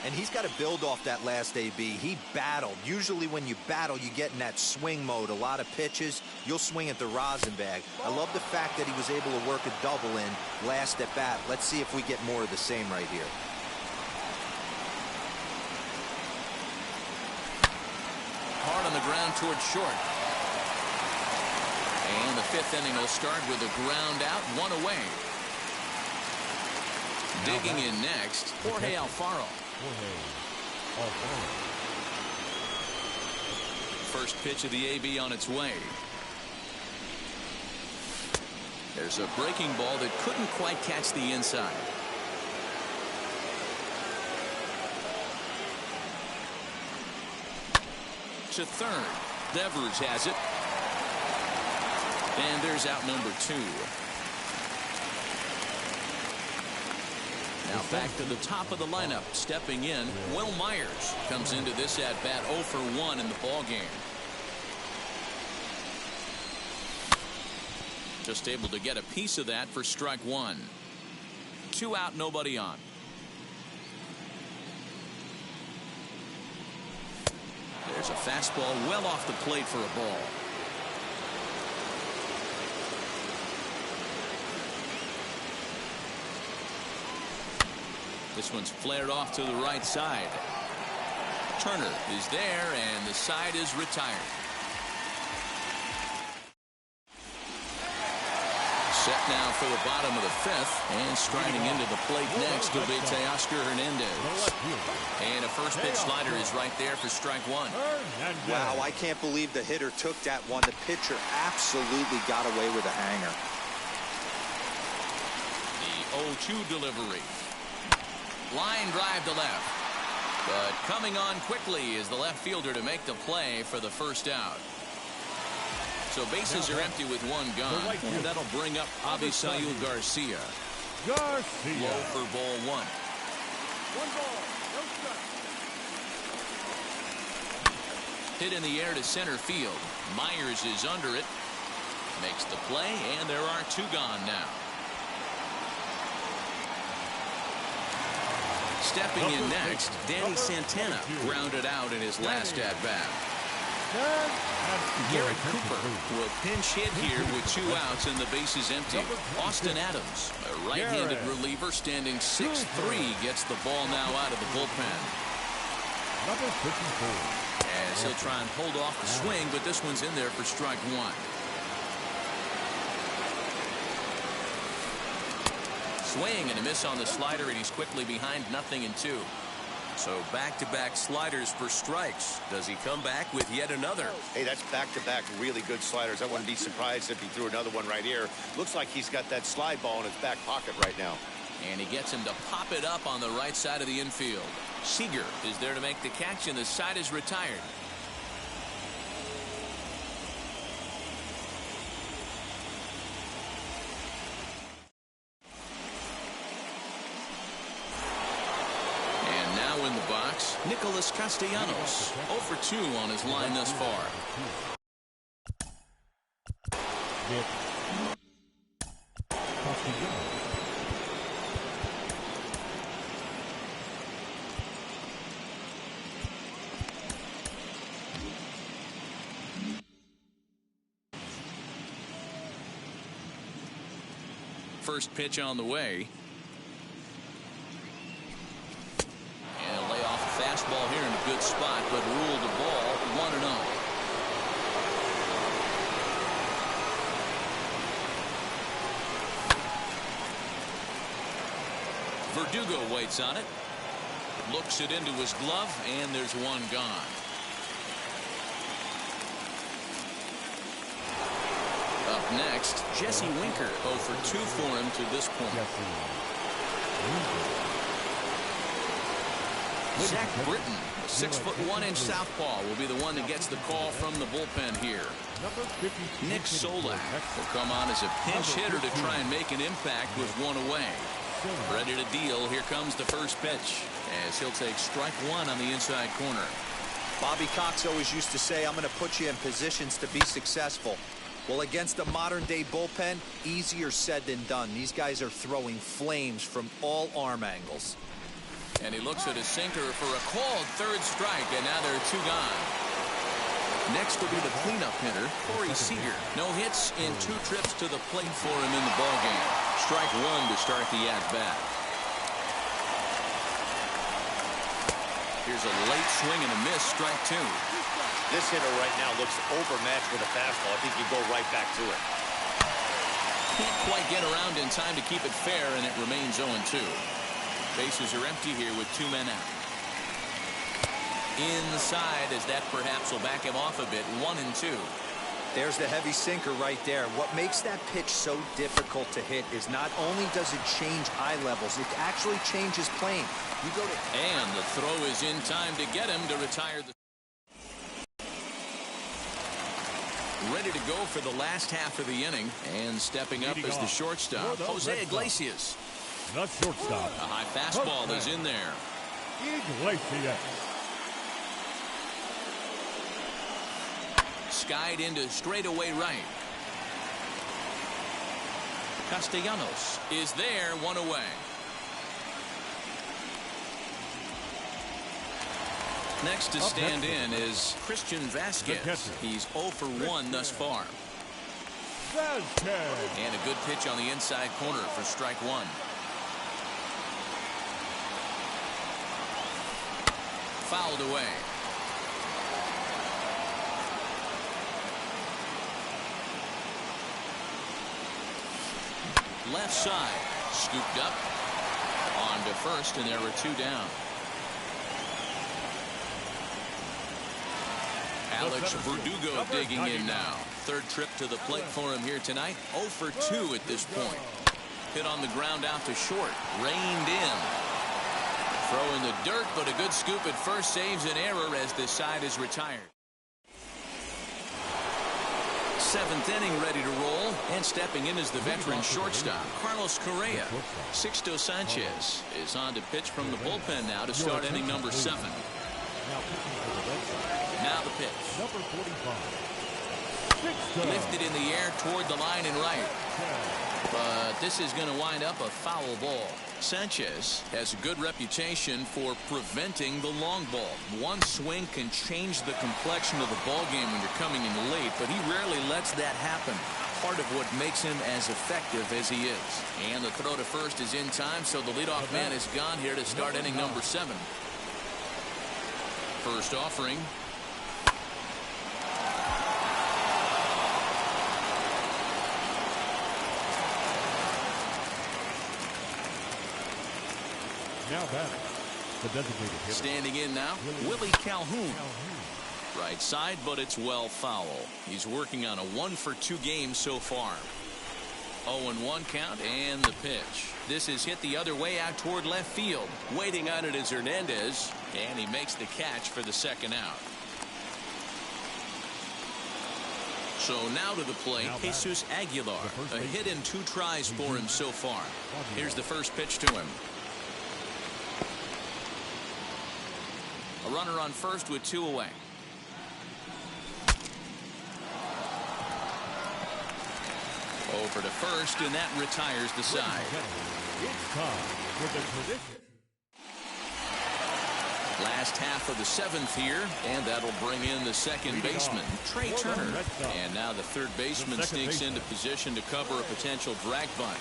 [SPEAKER 4] And he's got to build off that last AB. He battled. Usually when you battle, you get in that swing mode. A lot of pitches, you'll swing at the rosin bag. I love the fact that he was able to work a double in last at bat. Let's see if we get more of the same right here.
[SPEAKER 1] Hard on the ground towards short. And the 5th inning will start with a ground out, 1 away. Digging in next, Jorge Alfaro. First pitch of the AB on its way. There's a breaking ball that couldn't quite catch the inside. To third. Devers has it. And there's out number 2. Now back to the top of the lineup. Stepping in, Will Myers comes into this at bat 0 for 1 in the ball game. Just able to get a piece of that for strike 1. 2 out, nobody on. There's a fastball well off the plate for a ball. This one's flared off to the right side. Turner is there, and the side is retired. Set now for the bottom of the 5th, and striding into the plate next will be Teoscar Hernandez. And a first pitch slider is right there for strike 1.
[SPEAKER 4] Wow, I can't believe the hitter took that one. The pitcher absolutely got away with a hanger.
[SPEAKER 1] The 0-2 delivery. Line drive to left. But coming on quickly is the left fielder to make the play for the first out. So bases are empty with 1 gone, and that'll bring up Avisail Garcia. Low for ball 1.
[SPEAKER 2] 1 ball, no strike.
[SPEAKER 1] Hit in the air to center field. Myers is under it. Makes the play, and there are 2 gone now. Stepping in next, Danny Santana grounded out in his last at-bat. Garrett Cooper will pinch hit here with 2 outs and the bases empty. Austin Adams, a right-handed reliever standing 6'3", gets the ball now out of the bullpen.
[SPEAKER 2] Number 54.
[SPEAKER 1] As he'll try and hold off the swing, but this one's in there for strike 1. Swing and a miss on the slider, and he's quickly behind 0-2. So back-to-back sliders for strikes. Does he come back with yet another?
[SPEAKER 3] Hey, that's back-to-back really good sliders. I wouldn't be surprised if he threw another one right here. Looks like he's got that slide ball in his back pocket right now.
[SPEAKER 1] And he gets him to pop it up on the right side of the infield. Seager is there to make the catch, and the side is retired. In the box, Nicholas Castellanos, 0 for 2 on his line thus far. First pitch on the way. Fastball here in a good spot, but ruled the ball 1-0. Verdugo waits on it. Looks it into his glove, and there's 1 gone. Up next, Jesse Winker, 0 for 2 for him to this point. Zach Britton, 6'1" southpaw, will be the one that gets the call from the bullpen here. Nick Solak will come on as a pinch hitter to try and make an impact with 1 away. Ready to deal. Here comes the first pitch as he'll take strike 1 on the inside corner.
[SPEAKER 4] Bobby Cox always used to say, I'm going to put you in positions to be successful. Well, against a modern-day bullpen, easier said than done. These guys are throwing flames from all arm angles.
[SPEAKER 1] And he looks at his sinker for a called 3rd strike, and now there are 2 gone. Next will be the cleanup hitter, Corey Seager. No hits in 2 trips to the plate for him in the ballgame. Strike 1 to start the at-bat. Here's a late swing and a miss, strike 2.
[SPEAKER 3] This hitter right now looks overmatched with a fastball. I think you go right back to it.
[SPEAKER 1] Can't quite get around in time to keep it fair, and it remains 0-2. Bases are empty here with 2 men out. Inside, as that perhaps will back him off a bit. 1-2.
[SPEAKER 4] There's the heavy sinker right there. What makes that pitch so difficult to hit is not only does it change eye levels, it actually changes plane. You go to
[SPEAKER 1] and the throw is in time to get him to retire the. Ready to go for the last half of the inning, and stepping up is the shortstop, Jose Iglesias.
[SPEAKER 2] The shortstop.
[SPEAKER 1] A high fastball is in there.
[SPEAKER 2] Iglesias.
[SPEAKER 1] Skied into straightaway right. Castellanos is there, 1 away. Next to stand in is Christian Vasquez. He's 0 for 1 thus far. And a good pitch on the inside corner for strike one. Fouled away. Left side, scooped up on to first, and there were 2 down. Alex Verdugo digging in now. Third trip to the plate for him here tonight. 0 for 2 at this point. Hit on the ground out to short. Reined in. Throw in the dirt, but a good scoop at first saves an error as this side is retired. 7th inning ready to roll, and stepping in is the veteran shortstop Carlos Correa. Sixto Sanchez is on to pitch from the bullpen now to start inning number 7. Now the pitch.
[SPEAKER 2] Number 45.
[SPEAKER 1] Lifted in the air toward the line and right. But this is going to wind up a foul ball. Sanchez has a good reputation for preventing the long ball. One swing can change the complexion of the ball game when you're coming in late, but he rarely lets that happen. Part of what makes him as effective as he is. And the throw to first is in time, so the leadoff man is gone here to start inning number 7. First offering.
[SPEAKER 2] Now batting, the designated hitter.
[SPEAKER 1] Standing in now, Willie Calhoun. Right side, but it's well foul. He's working on a 1 for 2 game so far. 0-1 count and the pitch. This is hit the other way out toward left field.
[SPEAKER 6] Waiting on it is Hernandez.
[SPEAKER 1] And he makes the catch for the second out. So now to the plate, Jesus Aguilar. A hit in 2 tries for him so far. Here's the first pitch to him. A runner on first with 2 away. Over to first, and that retires the side.
[SPEAKER 2] It's time for the tradition.
[SPEAKER 1] Last half of the 7th here, and that'll bring in the second baseman, Trey Turner. And now the third baseman sneaks into position to cover a potential drag bunt.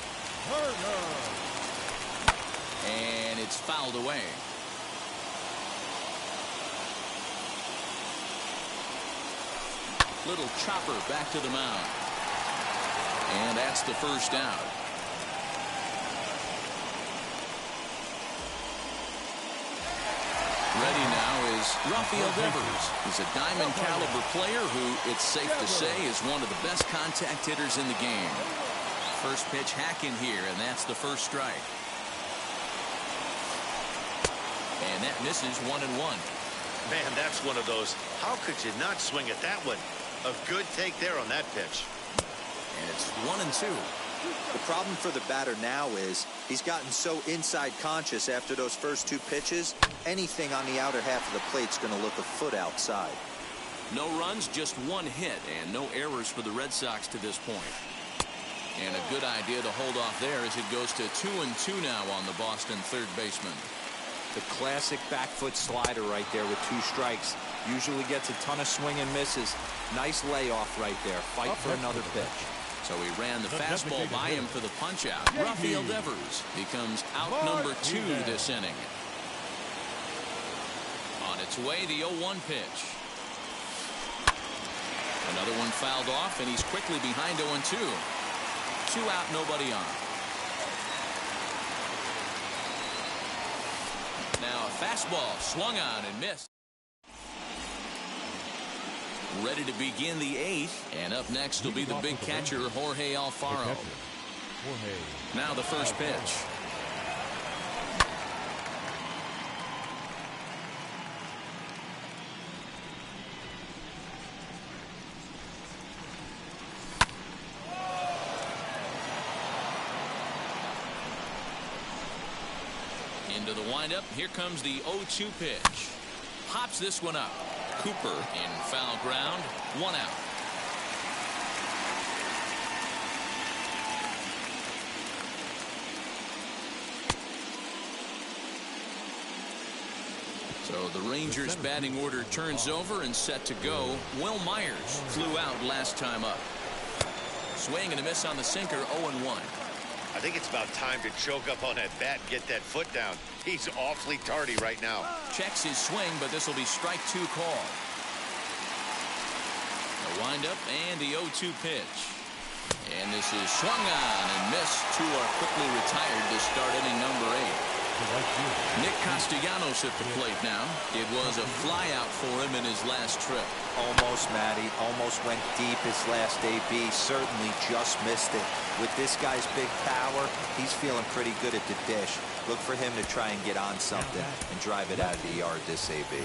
[SPEAKER 1] And it's fouled away. Little chopper back to the mound. And that's the first out. Ready now is Rafael Devers. He's a diamond caliber player who, it's safe to say, is one of the best contact hitters in the game. First pitch hacking here, and that's the first strike. And that misses 1-1.
[SPEAKER 3] Man, that's one of those. How could you not swing at that one? A good take there on that pitch.
[SPEAKER 1] And it's 1-2.
[SPEAKER 4] The problem for the batter now is he's gotten so inside conscious after those first 2 pitches. Anything on the outer half of the plate's going to look a foot outside.
[SPEAKER 1] No runs, just 1 hit, and no errors for the Red Sox to this point. And a good idea to hold off there as it goes to 2-2 now on the Boston third baseman.
[SPEAKER 4] The classic back foot slider right there with 2 strikes. Usually gets a ton of swing and misses. Nice layoff right there. Fight for another pitch.
[SPEAKER 1] So he ran the fastball by him for the punch-out. Rafael Devers becomes out number 2 this inning. On its way, the 0-1 pitch. Another one fouled off, and he's quickly behind 0-2. 2 out, nobody on. Now a fastball swung on and missed. Ready to begin the 8th, and up next will be the big catcher, Jorge Alfaro. Now the first pitch. Into the windup. Here comes the 0-2 pitch. Pops this one up. Cooper in foul ground. 1 out. So So the Rangers batting order turns over and set to go. Will Myers flew out last time up. Swing and a miss on the sinker, 0-1.
[SPEAKER 3] I think it's about time to choke up on that bat and get that foot down. He's awfully tardy right now.
[SPEAKER 1] Checks his swing, but this will be strike 2 call. The windup and the 0-2 pitch. And this is swung on and missed. 2 are quickly retired to start inning number 8. Nick Castellanos at the plate now. It was a flyout for him in his last trip.
[SPEAKER 4] Almost, Matty. Almost went deep his last AB. Certainly just missed it. With this guy's big power, he's feeling pretty good at the dish. Look for him to try and get on something and drive it out of the yard this AB.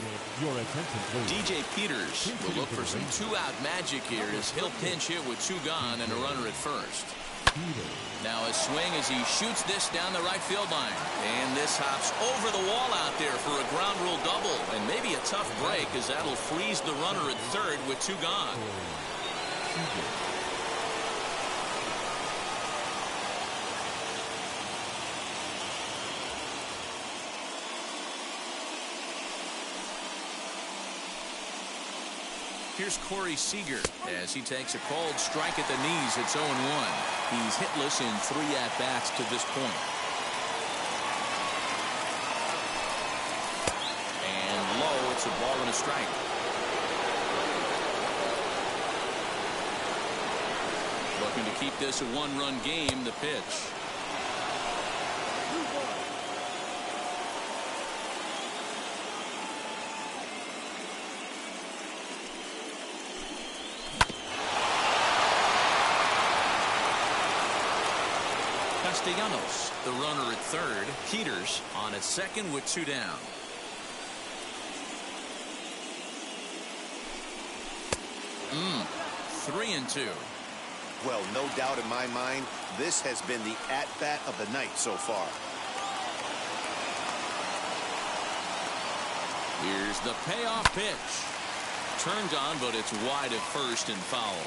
[SPEAKER 1] DJ Peters will look for some 2-out magic here as he'll pinch hit with 2 gone and a runner at first. Now a swing as he shoots this down the right field line. And this hops over the wall out there for a ground rule double. And maybe a tough break as that'll freeze the runner at third with 2 gone. Here's Corey Seager as he takes a called strike at the knees. It's 0-1. He's hitless in 3 at-bats to this point. And low, it's a ball and a strike. Looking to keep this a 1-run game, the pitch. Castellanos, the runner at third. Peters on at second with 2 down. Three and 2.
[SPEAKER 3] Well, no doubt in my mind, this has been the at-bat of the night so far.
[SPEAKER 1] Here's the payoff pitch. Turned on, but it's wide at first and foul.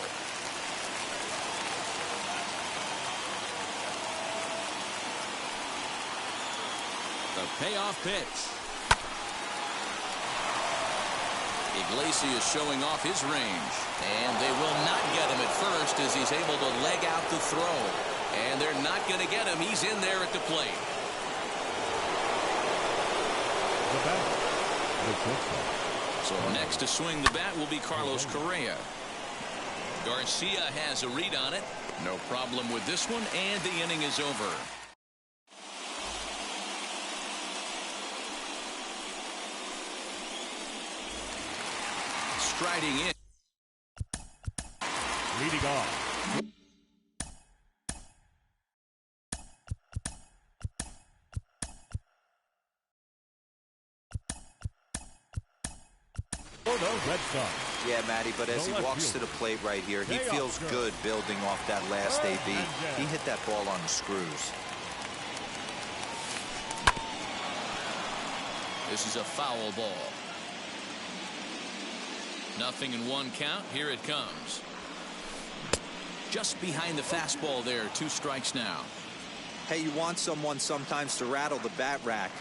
[SPEAKER 1] The payoff pitch. Iglesias showing off his range. And they will not get him at first as he's able to leg out the throw. And they're not going to get him. He's in there at the plate. So next to swing the bat will be Carlos Correa. Garcia has a read on it. No problem with this one, and the inning is over. Striding in.
[SPEAKER 2] Leading off. For the Red Sox.
[SPEAKER 4] Yeah, Matty, but as he walks to the plate right here, he feels good building off that last AB. He hit that ball on the screws.
[SPEAKER 1] This is a foul ball. 0-1 count. Here it comes. Just behind the fastball there. 2 strikes now.
[SPEAKER 4] Hey, you want someone sometimes to rattle the bat rack,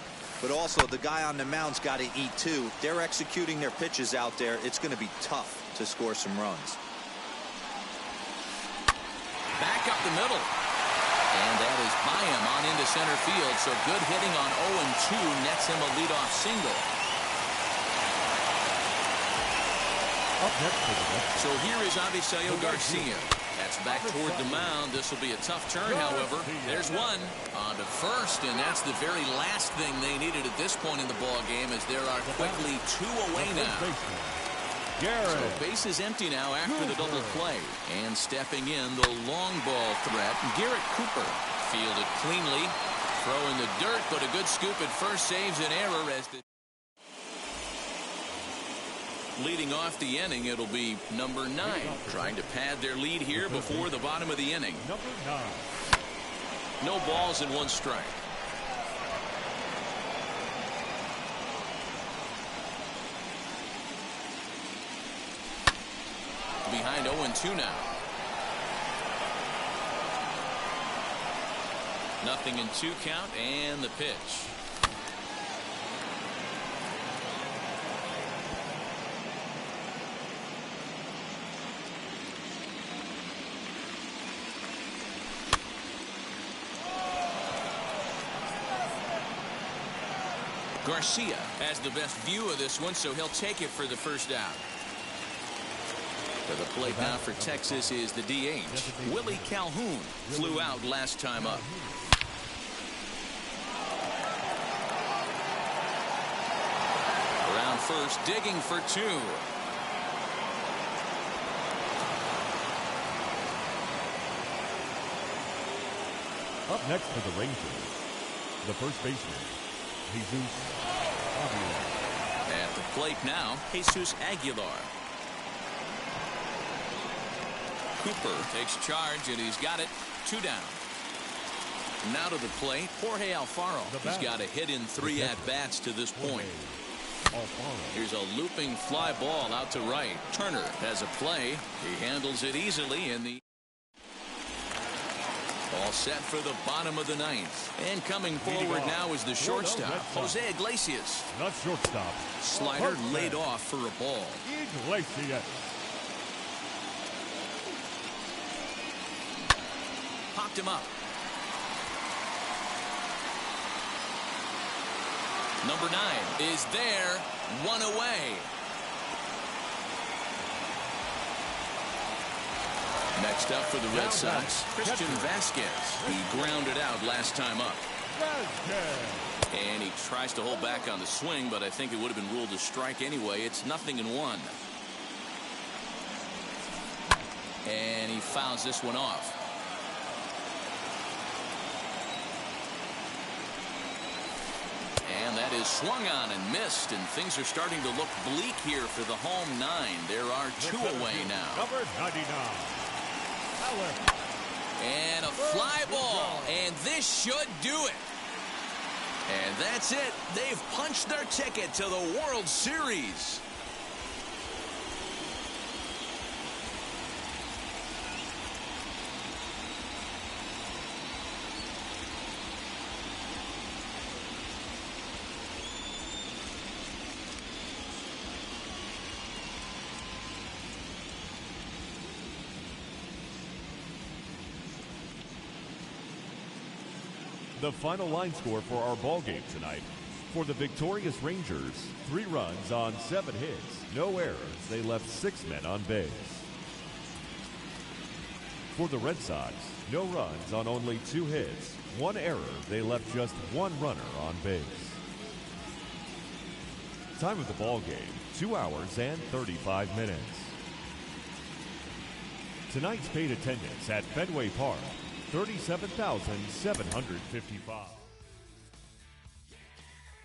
[SPEAKER 4] but also the guy on the mound's got to eat too. They're executing their pitches out there. It's going to be tough to score some runs.
[SPEAKER 1] Back up the middle. And that is by him on into center field. So good hitting on 0-2 nets him a leadoff single. So here is Avisayo Garcia. That's back toward the mound. This will be a tough turn, however. There's one on to first, and that's the very last thing they needed at this point in the ball game, as there are quickly 2 away now. So base is empty now after the double play. And stepping in, the long ball threat, Garrett Cooper. Fielded cleanly. Throw in the dirt, but a good scoop at first saves an error as the leading off the inning. It'll be number 9 trying to pad their lead here before the bottom of the inning. No balls and 1 strike. Behind 0-2 now. 0-2 count and the pitch. Garcia has the best view of this one, so he'll take it for the first out. To the plate now for Texas is the DH. Willie Calhoun flew out last time up. Around first, digging for 2.
[SPEAKER 2] Up next for the Rangers, the first baseman, Jesus Aguilar.
[SPEAKER 1] At the plate now, Jesus Aguilar. Cooper takes charge, and he's got it. 2 down. Now to the plate, Jorge Alfaro. He's got a hit in 3 at-bats to this point. Here's a looping fly ball out to right. Turner has a play. He handles it easily in the... All set for the bottom of the 9th. And coming forward now is the shortstop, Jose Iglesias.
[SPEAKER 2] Not shortstop.
[SPEAKER 1] Slider laid off for a ball.
[SPEAKER 2] Iglesias.
[SPEAKER 1] Popped him up. Number 9 is there. 1 away. Next up for the Red Sox, Christian Vasquez. He grounded out last time up. And he tries to hold back on the swing, but I think it would have been ruled a strike anyway. It's 0-1. And he fouls this one off. And that is swung on and missed, and things are starting to look bleak here for the home 9. There are 2 away now.
[SPEAKER 2] Number 99.
[SPEAKER 1] And a fly ball, and this should do it. And that's it. They've punched their ticket to the World Series.
[SPEAKER 2] The final line score for our ball game tonight. For the victorious Rangers, 3 runs on 7 hits, no errors. They left 6 men on base. For the Red Sox, no runs on only 2 hits, 1 error. They left just 1 runner on base. Time of the ball game, 2 hours and 35 minutes. Tonight's paid attendance at Fenway Park, 37,755.